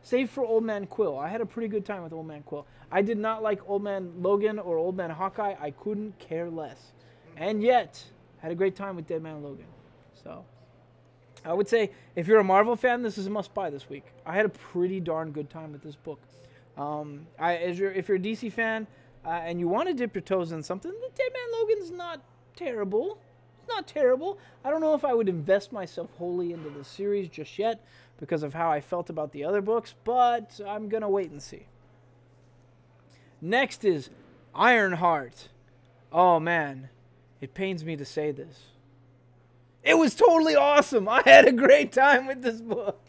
Save for Old Man Quill. I had a pretty good time with Old Man Quill. I did not like Old Man Logan or Old Man Hawkeye. I couldn't care less. And yet, had a great time with Dead Man Logan. So I would say if you're a Marvel fan, this is a must-buy this week. I had a pretty darn good time with this book. If you're a DC fan and you want to dip your toes in something, the Dead Man Logan's not terrible. not terrible. I don't know if I would invest myself wholly into the series just yet because of how I felt about the other books, but I'm going to wait and see. Next is Ironheart. Oh, man. It pains me to say this. It was totally awesome. I had a great time with this book.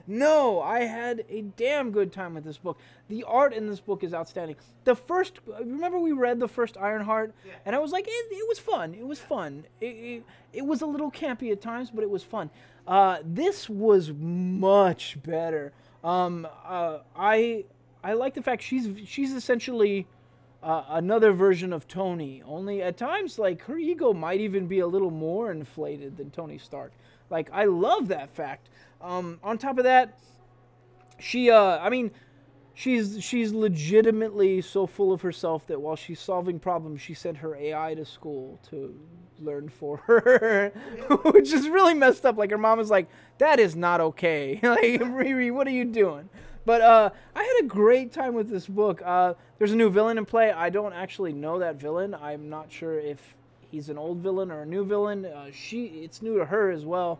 No, I had a damn good time with this book. The art in this book is outstanding. Remember we read the first Ironheart? Yeah. And I was like, it was fun. It was fun. It was a little campy at times, but it was fun. This was much better. I like the fact she's essentially another version of Tony. Only at times, like, her ego might even be a little more inflated than Tony Stark. Like, I love that fact. On top of that, she's legitimately so full of herself that while she's solving problems, she sent her AI to school to learn for her, which is really messed up. Like, her mom is like, that is not okay. Like, Riri, what are you doing? But I had a great time with this book. There's a new villain in play. I don't actually know that villain. I'm not sure if he's an old villain or a new villain. It's new to her as well.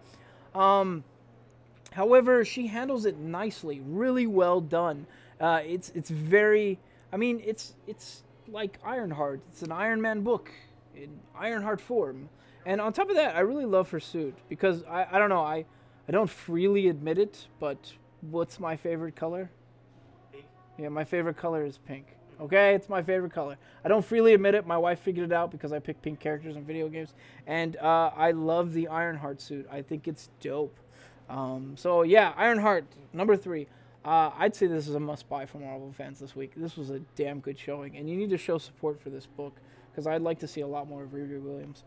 However, she handles it nicely, really well done. It's very, it's like Ironheart. It's an Iron Man book in Ironheart form. And on top of that, I really love her suit because I don't know, I don't freely admit it, but what's my favorite color? Pink. Yeah, my favorite color is pink. Okay, it's my favorite color. I don't freely admit it. My wife figured it out because I pick pink characters in video games. And I love the Ironheart suit. I think it's dope. So yeah, Ironheart, number 3. I'd say this is a must-buy for Marvel fans this week. This was a damn good showing. And you need to show support for this book because I'd like to see a lot more of Riri Williams.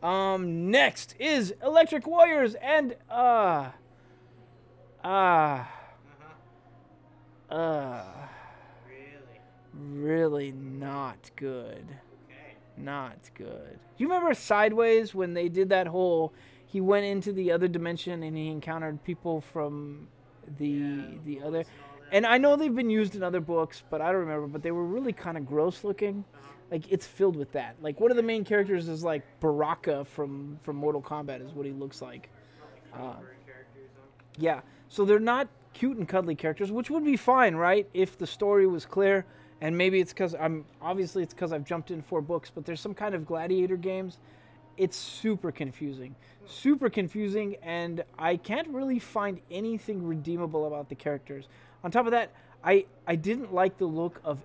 Next is Electric Warriors and really not good. Okay. Not good. Do you remember Sideways when they did that whole, he went into the other dimension and he encountered people from the other, and I know they've been used in other books, but I don't remember, but they were really kind of gross looking. Like, it's filled with that. Like, one of the main characters is like Baraka from Mortal Kombat is what he looks like. Yeah, so they're not cute and cuddly characters, which would be fine, right, if the story was clear. And maybe it's because it's because I've jumped in 4 books, but there's some kind of gladiator games. It's super confusing, and I can't really find anything redeemable about the characters. On top of that, I didn't like the look of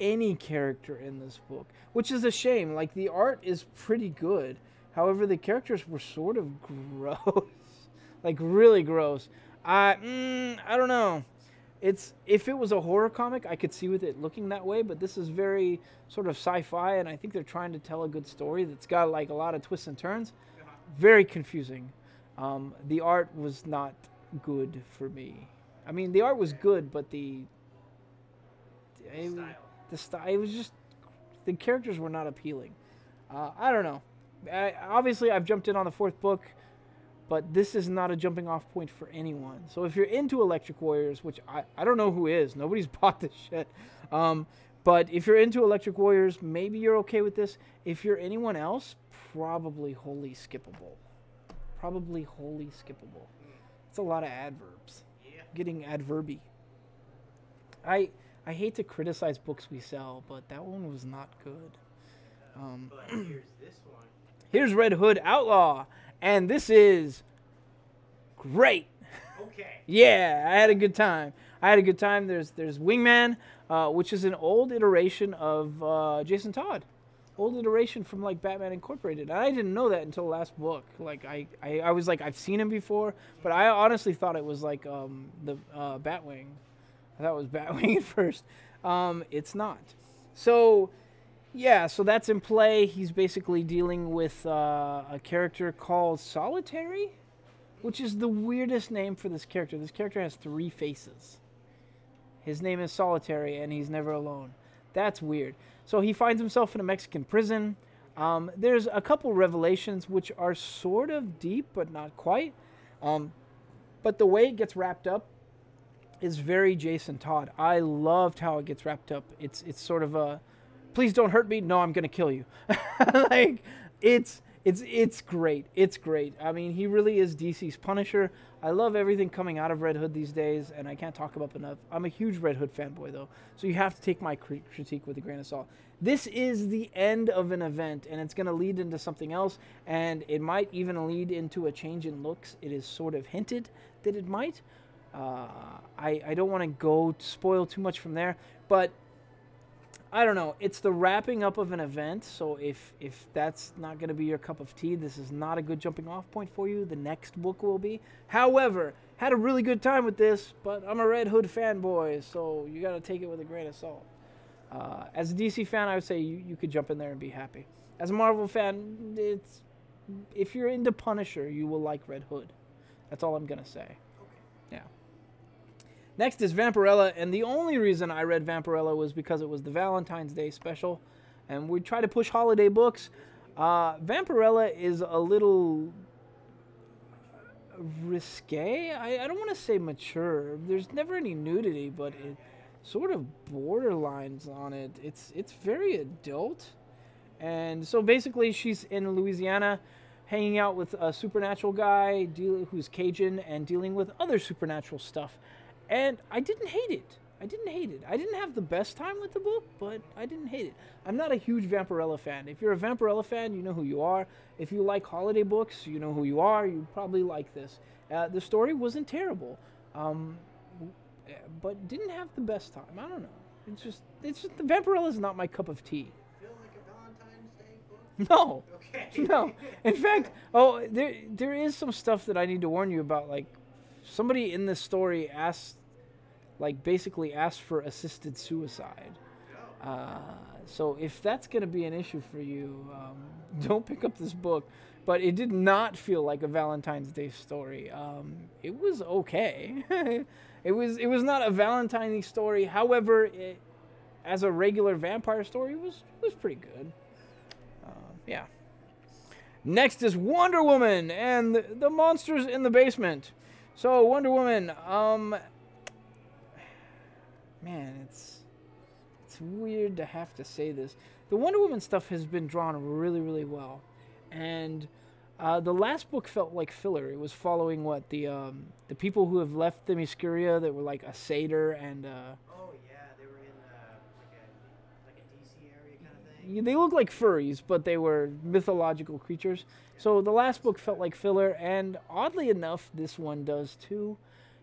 any character in this book, which is a shame. Like, the art is pretty good. However, the characters were sort of gross, like really gross. I don't know. If it was a horror comic, I could see with it looking that way, but this is very sort of sci-fi, and I think they're trying to tell a good story that's got like a lot of twists and turns. Very confusing. The art was not good for me. I mean, the art was good, but the style, it was just, the characters were not appealing. I don't know. Obviously, I've jumped in on the 4th book, but this is not a jumping off point for anyone. So if you're into Electric Warriors, which I don't know who is, nobody's bought this shit. But if you're into Electric Warriors, maybe you're okay with this. If you're anyone else, probably wholly skippable. Probably wholly skippable. It's a lot of adverbs. Yeah. Getting adverby. I hate to criticize books we sell, but that one was not good. But here's this one. Here's Red Hood Outlaw. And this is great. Okay. Yeah, I had a good time. There's Wingman, which is an old iteration of Jason Todd. Old iteration from, like, Batman Incorporated. And I didn't know that until the last book. Like, I was like, I've seen him before, but I honestly thought it was like the Batwing. I thought it was Batwing at first. It's not. So yeah, so that's in play. He's basically dealing with a character called Solitary, which is the weirdest name for this character. This character has 3 faces. His name is Solitary, and he's never alone. That's weird. So he finds himself in a Mexican prison. There's a couple revelations which are sort of deep, but not quite. But the way it gets wrapped up is very Jason Todd. I loved how it gets wrapped up. It's sort of a please don't hurt me. No, I'm gonna kill you. Like, it's great. It's great. I mean, he really is DC's Punisher. I love everything coming out of Red Hood these days, and I can't talk about enough. I'm a huge Red Hood fanboy, though, so you have to take my critique with a grain of salt. This is the end of an event, and it's going to lead into something else, and it might even lead into a change in looks. It is sort of hinted that it might. I don't want to go spoil too much from there, but I don't know. It's the wrapping up of an event, so if that's not going to be your cup of tea, this is not a good jumping off point for you. The next book will be. However, had a really good time with this, but I'm a Red Hood fanboy, so you got to take it with a grain of salt. As a DC fan, I would say you could jump in there and be happy. As a Marvel fan, if you're into Punisher, you will like Red Hood. That's all I'm going to say. Yeah. Next is Vampirella, and the only reason I read Vampirella was because it was the Valentine's Day special, and we try to push holiday books. Vampirella is a little risque. I don't want to say mature. There's never any nudity, but it sort of borderlines on it. It's very adult, and so basically she's in Louisiana, hanging out with a supernatural guy who's Cajun and dealing with other supernatural stuff. And I didn't hate it. I didn't have the best time with the book, but I didn't hate it. I'm not a huge Vampirella fan. If you're a Vampirella fan, you know who you are. If you like holiday books, you know who you are. You probably like this. The story wasn't terrible, but didn't have the best time. I don't know. It's just the Vampirella is not my cup of tea. Feel like a Valentine's Day book? No. Okay. No. In fact, there is some stuff that I need to warn you about. Like, somebody in this story basically asked for assisted suicide. So if that's going to be an issue for you, don't pick up this book. But it did not feel like a Valentine's Day story. It was okay. It was not a Valentine's story. However, as a regular vampire story, it was pretty good. Yeah. Next is Wonder Woman and the monsters in the basement. So Wonder Woman, man, it's weird to have to say this. The Wonder Woman stuff has been drawn really, really well, and the last book felt like filler. It was following what the people who have left Themyscira that were like a satyr and. Oh yeah, they were in like a DC area kind of thing. They look like furries, but they were mythological creatures. So the last book felt like filler, and oddly enough, this one does too.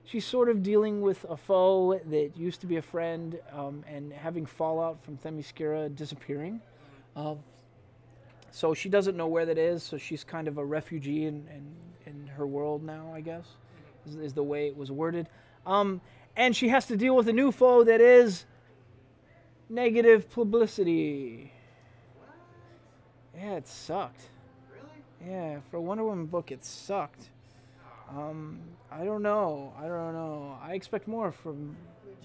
She's sort of dealing with a foe that used to be a friend, and having fallout from Themyscira disappearing. So she doesn't know where that is, so she's kind of a refugee in her world now, I guess, is the way it was worded. And she has to deal with a new foe that is negative publicity. What? Yeah, it sucked. Really? Yeah, for a Wonder Woman book, it sucked. I don't know. I expect more from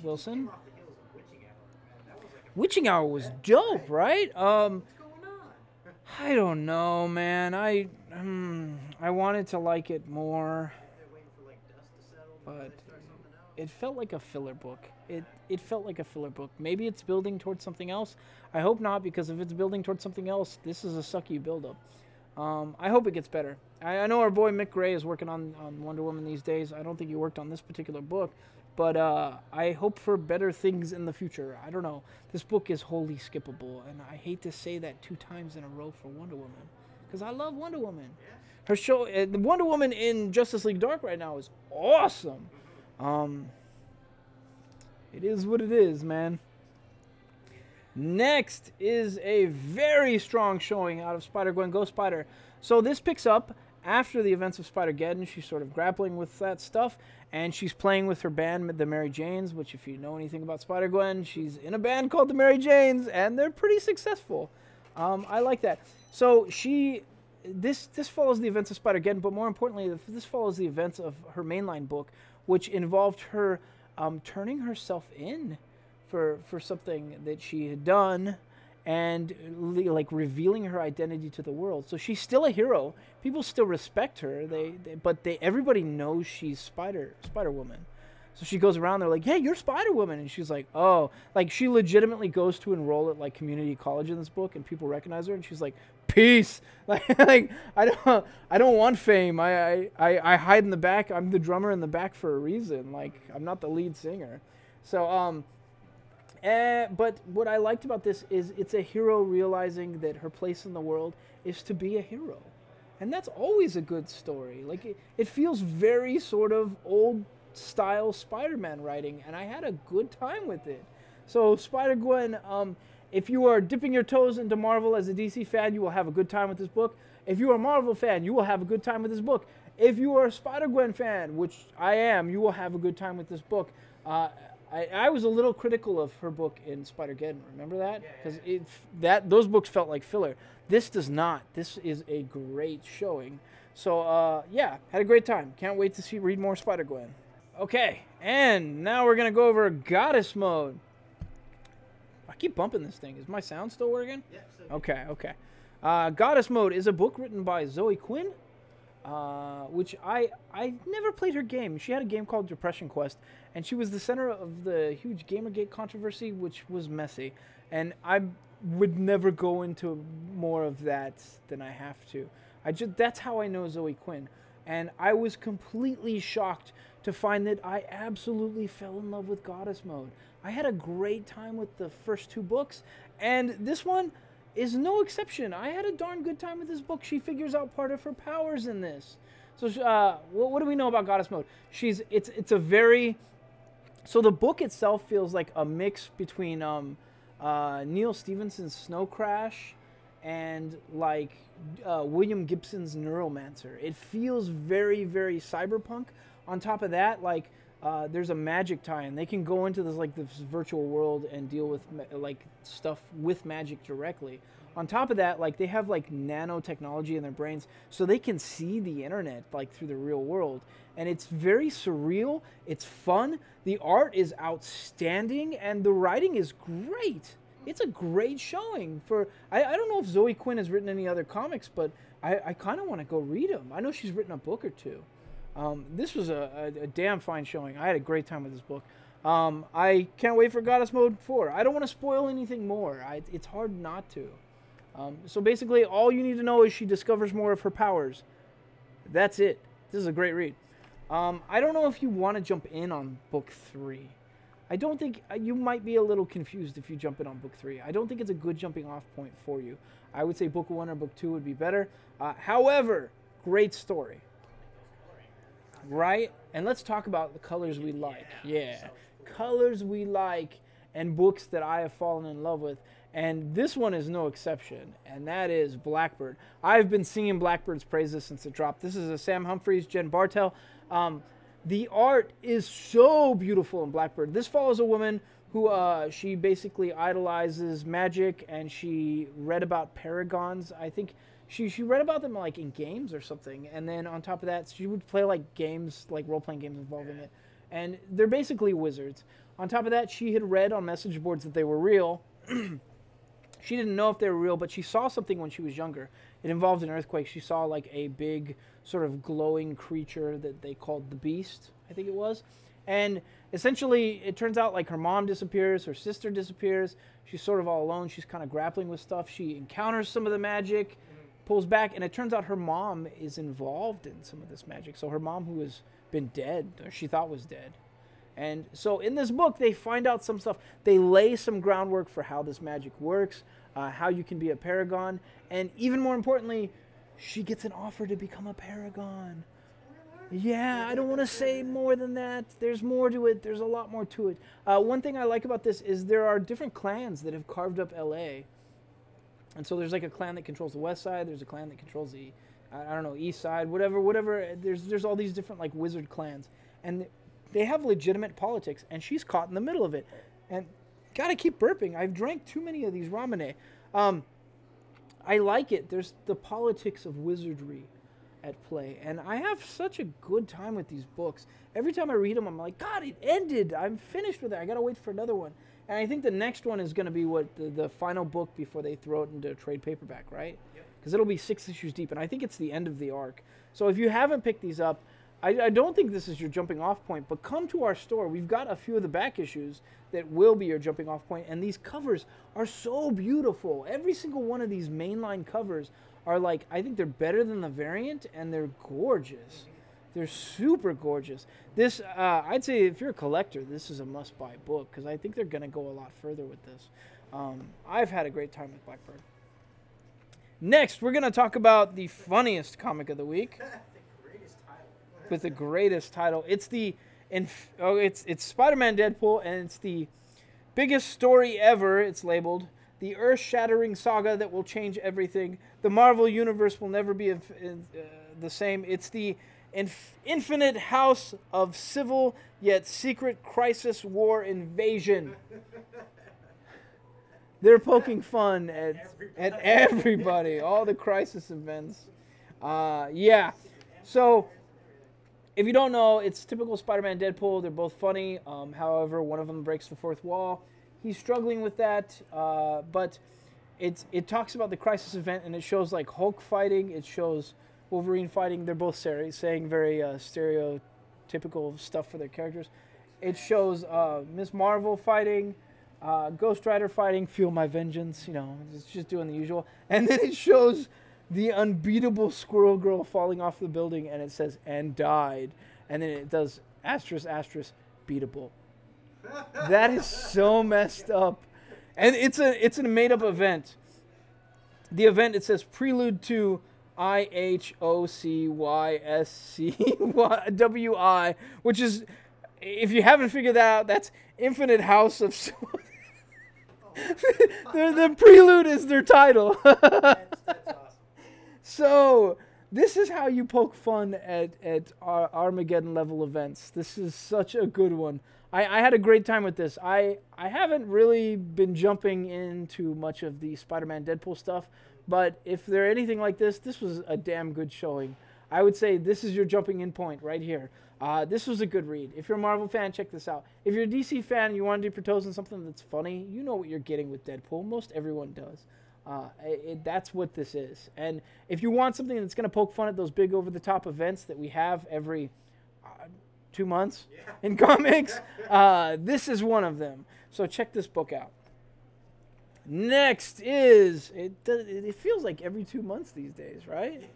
Wilson. Came off the heels of Witching Hour, man. That was like a Witching Hour was dope, right? What's going on? I don't know, man. I wanted to like it more, They're waiting for like dust to settle before but they start something else. it felt like a filler book. It felt like a filler book. Maybe it's building towards something else. I hope not, because if it's building towards something else, this is a sucky build-up. I hope it gets better. I know our boy Mick Gray is working on Wonder Woman these days. I don't think he worked on this particular book, but I hope for better things in the future. I don't know. This book is wholly skippable, and I hate to say that 2 times in a row for Wonder Woman, because I love Wonder Woman. Her show, the Wonder Woman in Justice League Dark right now is awesome. It is what it is, man. Next is a very strong showing out of SpiderGwen Go Spider. So this picks up after the events of Spider-Geddon. She's sort of grappling with that stuff, and she's playing with her band, the Mary Janes, which if you know anything about Spider-Gwen, she's in a band called the Mary Janes, and they're pretty successful. I like that. So this follows the events of Spider-Geddon, but more importantly, this follows the events of her mainline book, which involved her turning herself in for something that she had done, and like revealing her identity to the world. So she's still a hero. People still respect her. Everybody knows she's Spider-Woman. So she goes around, they're like, hey, you're Spider-Woman. And she's like, oh. Like, she legitimately goes to enroll at, like, community college in this book, and people recognize her, and she's like, peace. Like I don't want fame. I hide in the back. I'm the drummer in the back for a reason. Like, I'm not the lead singer. So, but what I liked about this is it's a hero realizing that her place in the world is to be a hero. And that's always a good story. Like, it feels very sort of old-style Spider-Man writing, and I had a good time with it. So, SpiderGwen, if you are dipping your toes into Marvel as a DC fan, you will have a good time with this book. If you are a Marvel fan, you will have a good time with this book. If you are a Spider-Gwen fan, which I am, you will have a good time with this book. I was a little critical of her book in SpiderGwen. Remember that? Because those books felt like filler. This does not. This is a great showing. So, yeah, had a great time. Can't wait to read more SpiderGwen. Okay, and now we're going to go over Goddess Mode. I keep bumping this thing. Is my sound still working? Yep. Okay. Goddess Mode is a book written by Zoe Quinn, which I never played her game. She had a game called Depression Quest, and she was the center of the huge Gamergate controversy, which was messy. And I would never go into more of that than I have to. That's how I know Zoe Quinn. And I was completely shocked to find that I absolutely fell in love with Goddess Mode. I had a great time with the first two books, and this one is no exception. I had a darn good time with this book. She figures out part of her powers in this. So, what do we know about Goddess Mode? It's a very... So the book itself feels like a mix between Neil Stephenson's Snow Crash and like William Gibson's Neuromancer. It feels very, very cyberpunk. On top of that, like there's a magic tie-in. They can go into this virtual world and deal with like stuff with magic directly. On top of that, like they have like nanotechnology in their brains, so they can see the internet like through the real world. And it's very surreal. It's fun. The art is outstanding, and the writing is great. It's a great showing. I don't know if Zoe Quinn has written any other comics, but I kind of want to go read them. I know she's written a book or two. This was a damn fine showing. I had a great time with this book. I can't wait for Goddess Mode 4. I don't want to spoil anything more. It's hard not to. So basically, all you need to know is she discovers more of her powers. That's it. This is a great read. I don't know if you want to jump in on book 3. I don't think you might be a little confused if you jump in on book 3. I don't think it's a good jumping off point for you. I would say book 1 or book 2 would be better. However, great story. Right? And let's talk about the colors we like. Yeah. Colors we like and books that I have fallen in love with. And this one is no exception, and that is Blackbird. I've been singing Blackbird's praises since it dropped. This is a Sam Humphries, Jen Bartel. The art is so beautiful in Blackbird. This follows a woman who she basically idolizes magic, and she read about paragons. I think she read about them like in games or something, and then on top of that, she would play like games, like role-playing games involving it. And they're basically wizards. On top of that, she had read on message boards that they were real. She didn't know if they were real, but she saw something when she was younger. It involved an earthquake. She saw like a big sort of glowing creature that they called the Beast, I think it was. And essentially, it turns out like her mom disappears, her sister disappears. She's sort of all alone. She's kind of grappling with stuff. She encounters some of the magic, pulls back, and it turns out her mom is involved in some of this magic. So her mom, who has been dead, or she thought was dead. And so in this book, they find out some stuff. They lay some groundwork for how this magic works, how you can be a paragon, and even more importantly, she gets an offer to become a paragon. Yeah, I don't want to say more than that. There's more to it. There's a lot more to it. One thing I like about this is there are different clans that have carved up LA. And so there's like a clan that controls the west side. There's a clan that controls the, I don't know, east side, whatever. There's all these different like wizard clans. And they have legitimate politics, and she's caught in the middle of it. And gotta keep burping. I've drank too many of these ramune. I like it. There's the politics of wizardry at play, and I have such a good time with these books. Every time I read them, I'm like, God, it ended. I'm finished with it. I gotta wait for another one. And I think the next one is gonna be what the final book before they throw it into a trade paperback, right? Because it'll be 6 issues deep, and I think it's the end of the arc. So if you haven't picked these up, I don't think this is your jumping off point, but come to our store. We've got a few of the back issues that will be your jumping off point, and these covers are so beautiful. Every single one of these mainline covers are like, I think they're better than the variant, and they're gorgeous. They're super gorgeous. This, I'd say if you're a collector, this is a must-buy book, because I think they're going to go a lot further with this. I've had a great time with Blackbird. Next, we're going to talk about the funniest comic of the week. With the greatest title. It's it's SpiderMan Deadpool, and it's the biggest story ever. It's labeled the earth-shattering saga that will change everything. The Marvel Universe will never be the same. It's the infinite house of civil yet secret crisis war invasion. They're poking fun at everybody, all the crisis events. Yeah. So, if you don't know, it's typical Spider-Man Deadpool. They're both funny. However, one of them breaks the fourth wall. He's struggling with that, but it talks about the crisis event, and it shows like Hulk fighting. It shows Wolverine fighting. They're both saying very stereotypical stuff for their characters. It shows Miss Marvel fighting, Ghost Rider fighting, Feel My Vengeance. You know, it's just doing the usual. And then it shows the unbeatable Squirrel Girl falling off the building, and it says, and died. And then it does asterisk, asterisk, beatable. That is so messed up. And it's a made-up event. The event, it says, prelude to IHOCYSCWI, which is, if you haven't figured that out, that's Infinite House of... the prelude is their title. That's awesome. So, this is how you poke fun at Armageddon level events. This is such a good one. I had a great time with this. I haven't really been jumping into much of the Spider-Man Deadpool stuff, but if they're anything like this, this was a damn good showing. I would say this is your jumping in point right here. This was a good read. If you're a Marvel fan, check this out. If you're a DC fan and you want to dip your toes in something that's funny, you know what you're getting with Deadpool. Most everyone does. That's what this is. And if you want something that's going to poke fun at those big over-the-top events that we have every 2 months in comics, this is one of them. So check this book out. Next is, it feels like every 2 months these days, right?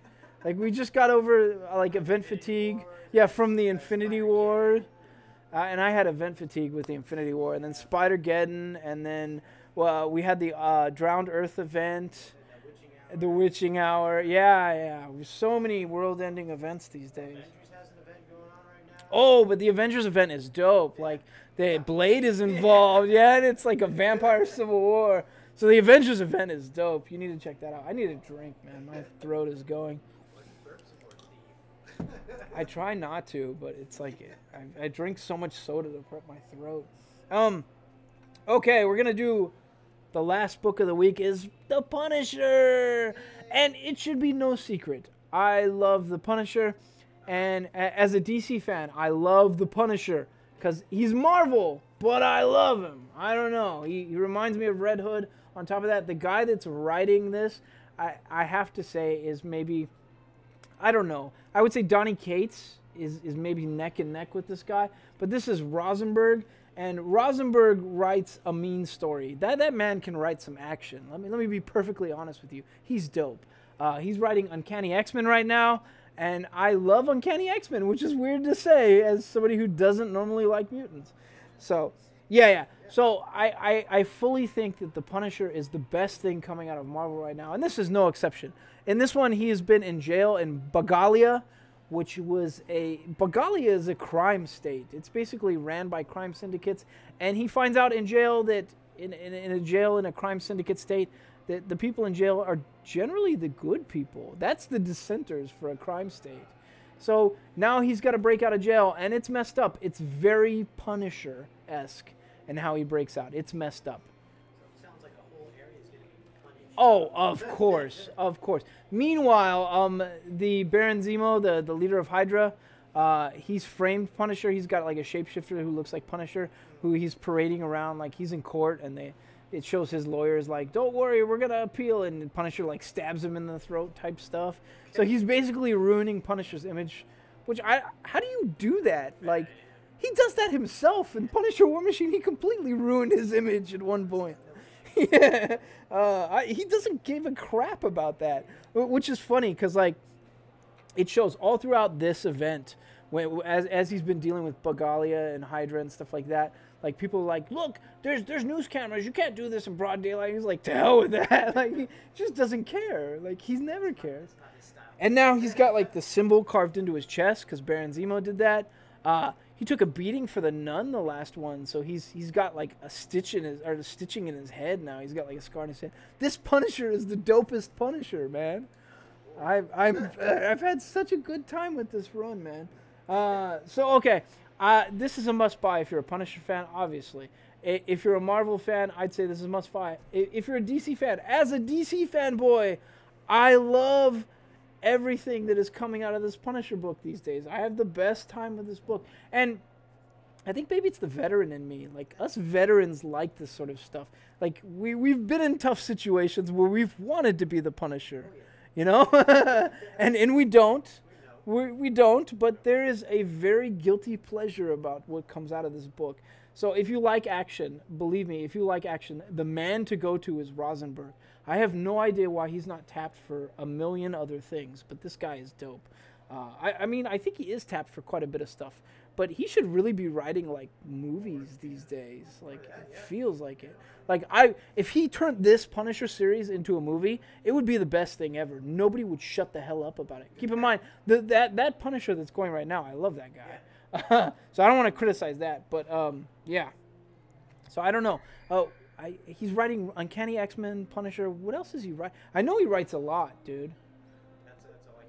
Like we just got over like event fatigue. Yeah, from the Infinity War. And I had event fatigue with the Infinity War. And then SpiderGwen, and then... Well, we had the Drowned Earth event, the Witching Hour. Yeah. There's so many world-ending events these days. Avengers has an event going on right now. Oh, but the Avengers event is dope. Like, the Blade is involved. Yeah, and it's like a vampire civil war. So the Avengers event is dope. You need to check that out. I need a drink, man. My throat is going. I try not to, but it's like I drink so much soda to prep my throat. Okay, we're going to do... The last book of the week is The Punisher. And it should be no secret. I love The Punisher. And as a DC fan, I love The Punisher. Because he's Marvel, but I love him. I don't know. He reminds me of Red Hood. On top of that, the guy that's writing this, I have to say, is maybe... I don't know. I would say Donny Cates is maybe neck and neck with this guy. But this is Rosenberg. And Rosenberg writes a mean story. That man can write some action. Let me be perfectly honest with you. He's dope. He's writing Uncanny X-Men right now, and I love Uncanny X-Men, which is weird to say as somebody who doesn't normally like mutants. So, yeah. So I fully think that The Punisher is the best thing coming out of Marvel right now, and this is no exception. In this one, he has been in jail in Bagalia, which was Bagalia is a crime state. It's basically ran by crime syndicates, and he finds out in jail that in a crime syndicate state that the people in jail are generally the good people. That's the dissenters for a crime state. So now he's got to break out of jail, and it's messed up. It's very Punisher-esque in how he breaks out. It's messed up. Sounds like a whole area is going to be punished. Oh, of course. Meanwhile, the Baron Zemo, the leader of Hydra, he's framed Punisher. He's got like a shapeshifter who looks like Punisher, who he's parading around like he's in court, and it shows his lawyers like, don't worry, we're going to appeal, and Punisher like stabs him in the throat type stuff. So he's basically ruining Punisher's image Which how do you do that? Like, he does that himself. In Punisher War Machine, he completely ruined his image at one point. Yeah, he doesn't give a crap about that, which is funny because like it shows all throughout this event as he's been dealing with Bagalia and Hydra and stuff like that. Like, people are like, look, there's news cameras. You can't do this in broad daylight. He's like, to hell with that. Like, he just doesn't care. Like, he never cares. And now he's got, like, the symbol carved into his chest because Baron Zemo did that. He took a beating for the nun, the last one. So he's got, like, a stitch in his, or the stitching in his head now. He's got, like, a scar in his head. This Punisher is the dopest Punisher, man. I've had such a good time with this run, man. Okay. This is a must-buy if you're a Punisher fan, obviously. If you're a Marvel fan, I'd say this is a must-buy. If you're a DC fan, as a DC fanboy, I love everything that is coming out of this Punisher book these days. I have the best time with this book. And I think maybe it's the veteran in me. Like, us veterans like this sort of stuff. Like, we've been in tough situations where we've wanted to be the Punisher, you know? and we don't. We don't, but there is a very guilty pleasure about what comes out of this book. So if you like action, believe me, if you like action, the man to go to is Rosenberg. I have no idea why he's not tapped for a million other things, but this guy is dope. I mean, I think he is tapped for quite a bit of stuff, but he should really be writing, like, movies these days. Like, it feels like it. Like, if he turned this Punisher series into a movie, it would be the best thing ever. Nobody would shut the hell up about it. Keep in mind, that Punisher that's going right now, I love that guy. So I don't want to criticize that, but, yeah. So I don't know. Oh, he's writing Uncanny X-Men, Punisher. What else is he writing? I know he writes a lot, dude.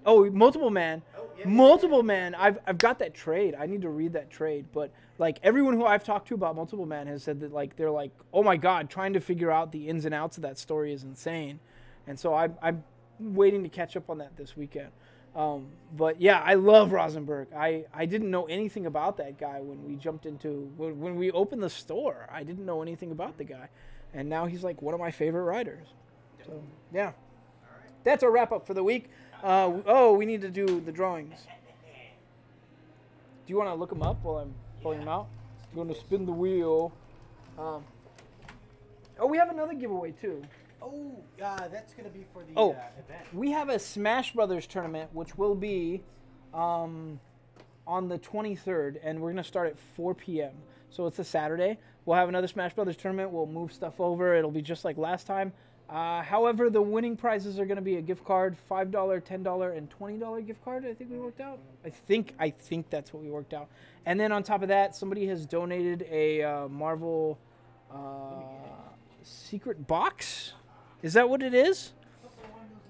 Oh, Multiple Man. Multiple Man. I've got that trade. I need to read that trade. But, like, everyone who I've talked to about Multiple Man has said that, like, they're like, oh my God, trying to figure out the ins and outs of that story is insane. And so I'm waiting to catch up on that this weekend. But yeah, I love Rosenberg. I didn't know anything about that guy when we jumped into, when we opened the store. I didn't know anything about the guy. And now he's like one of my favorite writers. So, yeah. That's our wrap up for the week. We need to do the drawings. Do you want to look them up while I'm pulling them out? I'm going to spin the wheel. We have another giveaway too. That's going to be for the event. We have a Smash Brothers tournament, which will be on the 23rd, and we're going to start at 4 p.m. So it's a Saturday. We'll have another Smash Brothers tournament. We'll move stuff over. It'll be just like last time. However, the winning prizes are going to be a gift card, $5, $10, and $20 gift card. I think we worked out. I think that's what we worked out. And then on top of that, somebody has donated a Marvel secret box. Is that what it is?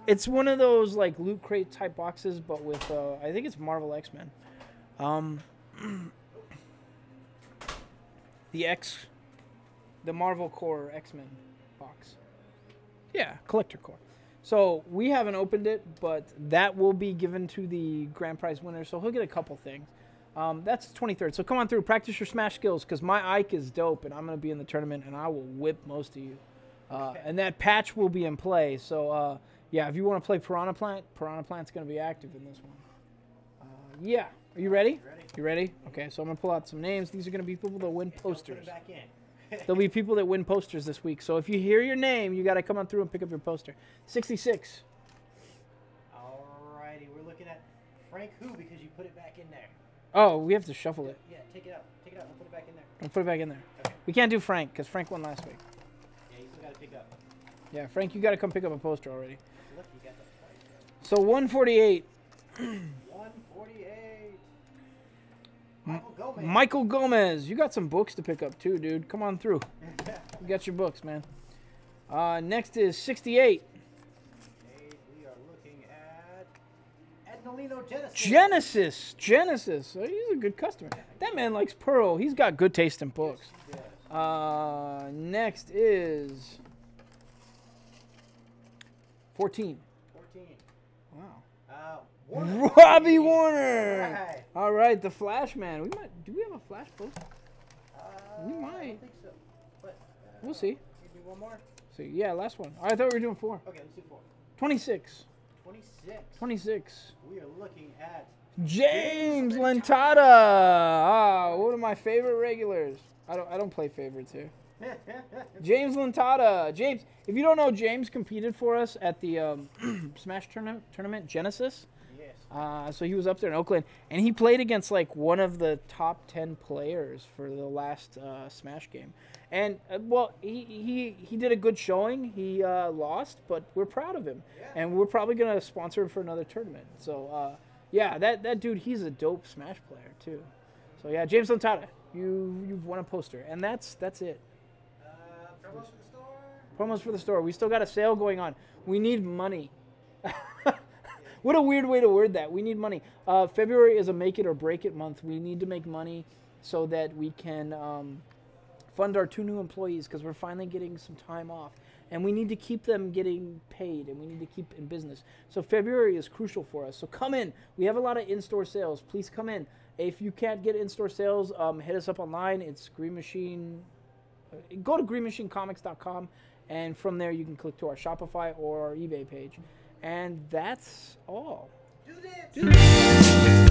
It's one of those like loot crate type boxes, but with I think it's Marvel X-Men. The Marvel Core X-Men box. Yeah, collector core. So we haven't opened it, but that will be given to the grand prize winner. So he'll get a couple things. That's the 23rd. So come on through, practice your Smash skills, because my Ike is dope, and I'm going to be in the tournament, and I will whip most of you. And that patch will be in play. So, yeah, if you want to play Piranha Plant, Piranha Plant's going to be active in this one. Yeah. Are you ready? You ready? Okay, so I'm going to pull out some names. These are going to be people that win posters. There'll be people that win posters this week. So if you hear your name, you got to come on through and pick up your poster. 66. Alrighty, we're looking at Frank Who because you put it back in there. Oh, we have to shuffle it. Yeah, take it out. Take it out and put it back in there. We'll put it back in there. Okay. We can't do Frank because Frank won last week. Yeah, you still got to pick up. Yeah, Frank, you got to come pick up a poster already. Look, you got that twice. So 148. 148. Michael Gomez. Michael Gomez. You got some books to pick up too, dude. Come on through. You got your books, man. Next is 68. We are looking at Genesis. Genesis. Oh, he's a good customer. That man likes Pearl. He's got good taste in books. Yes. Next is 14. 14. Wow. Warner. Robbie Warner. Right. All right, the Flash Man. Do we have a Flash poster? We I might. don't think so. But, We'll see. Maybe one more. So yeah, last one. I thought we were doing 4. Okay, let's do 4. 26. 26. 26. We are looking at James Lentada. Ah, one of my favorite regulars. I don't play favorites here. James Lentada. If you don't know, James competed for us at the Smash tournament Genesis. Yes. So he was up there in Oakland, and he played against like one of the top 10 players for the last Smash game. And well, he did a good showing. He lost, but we're proud of him, and we're probably gonna sponsor him for another tournament. So yeah, that dude, he's a dope Smash player too. So yeah, James Lentada, you've won a poster, and that's it. Promos for the store. Promos for the store. We still got a sale going on. We need money. What a weird way to word that. We need money. February is a make it or break it month. We need to make money so that we can fund our 2 new employees because we're finally getting some time off. And we need to keep them getting paid, and we need to keep in business. So February is crucial for us. So come in. We have a lot of in-store sales. Please come in. If you can't get in-store sales, hit us up online. It's Green Machine. Go to greenmachinecomics.com, and from there you can click to our Shopify or our eBay page. And that's all. Do this.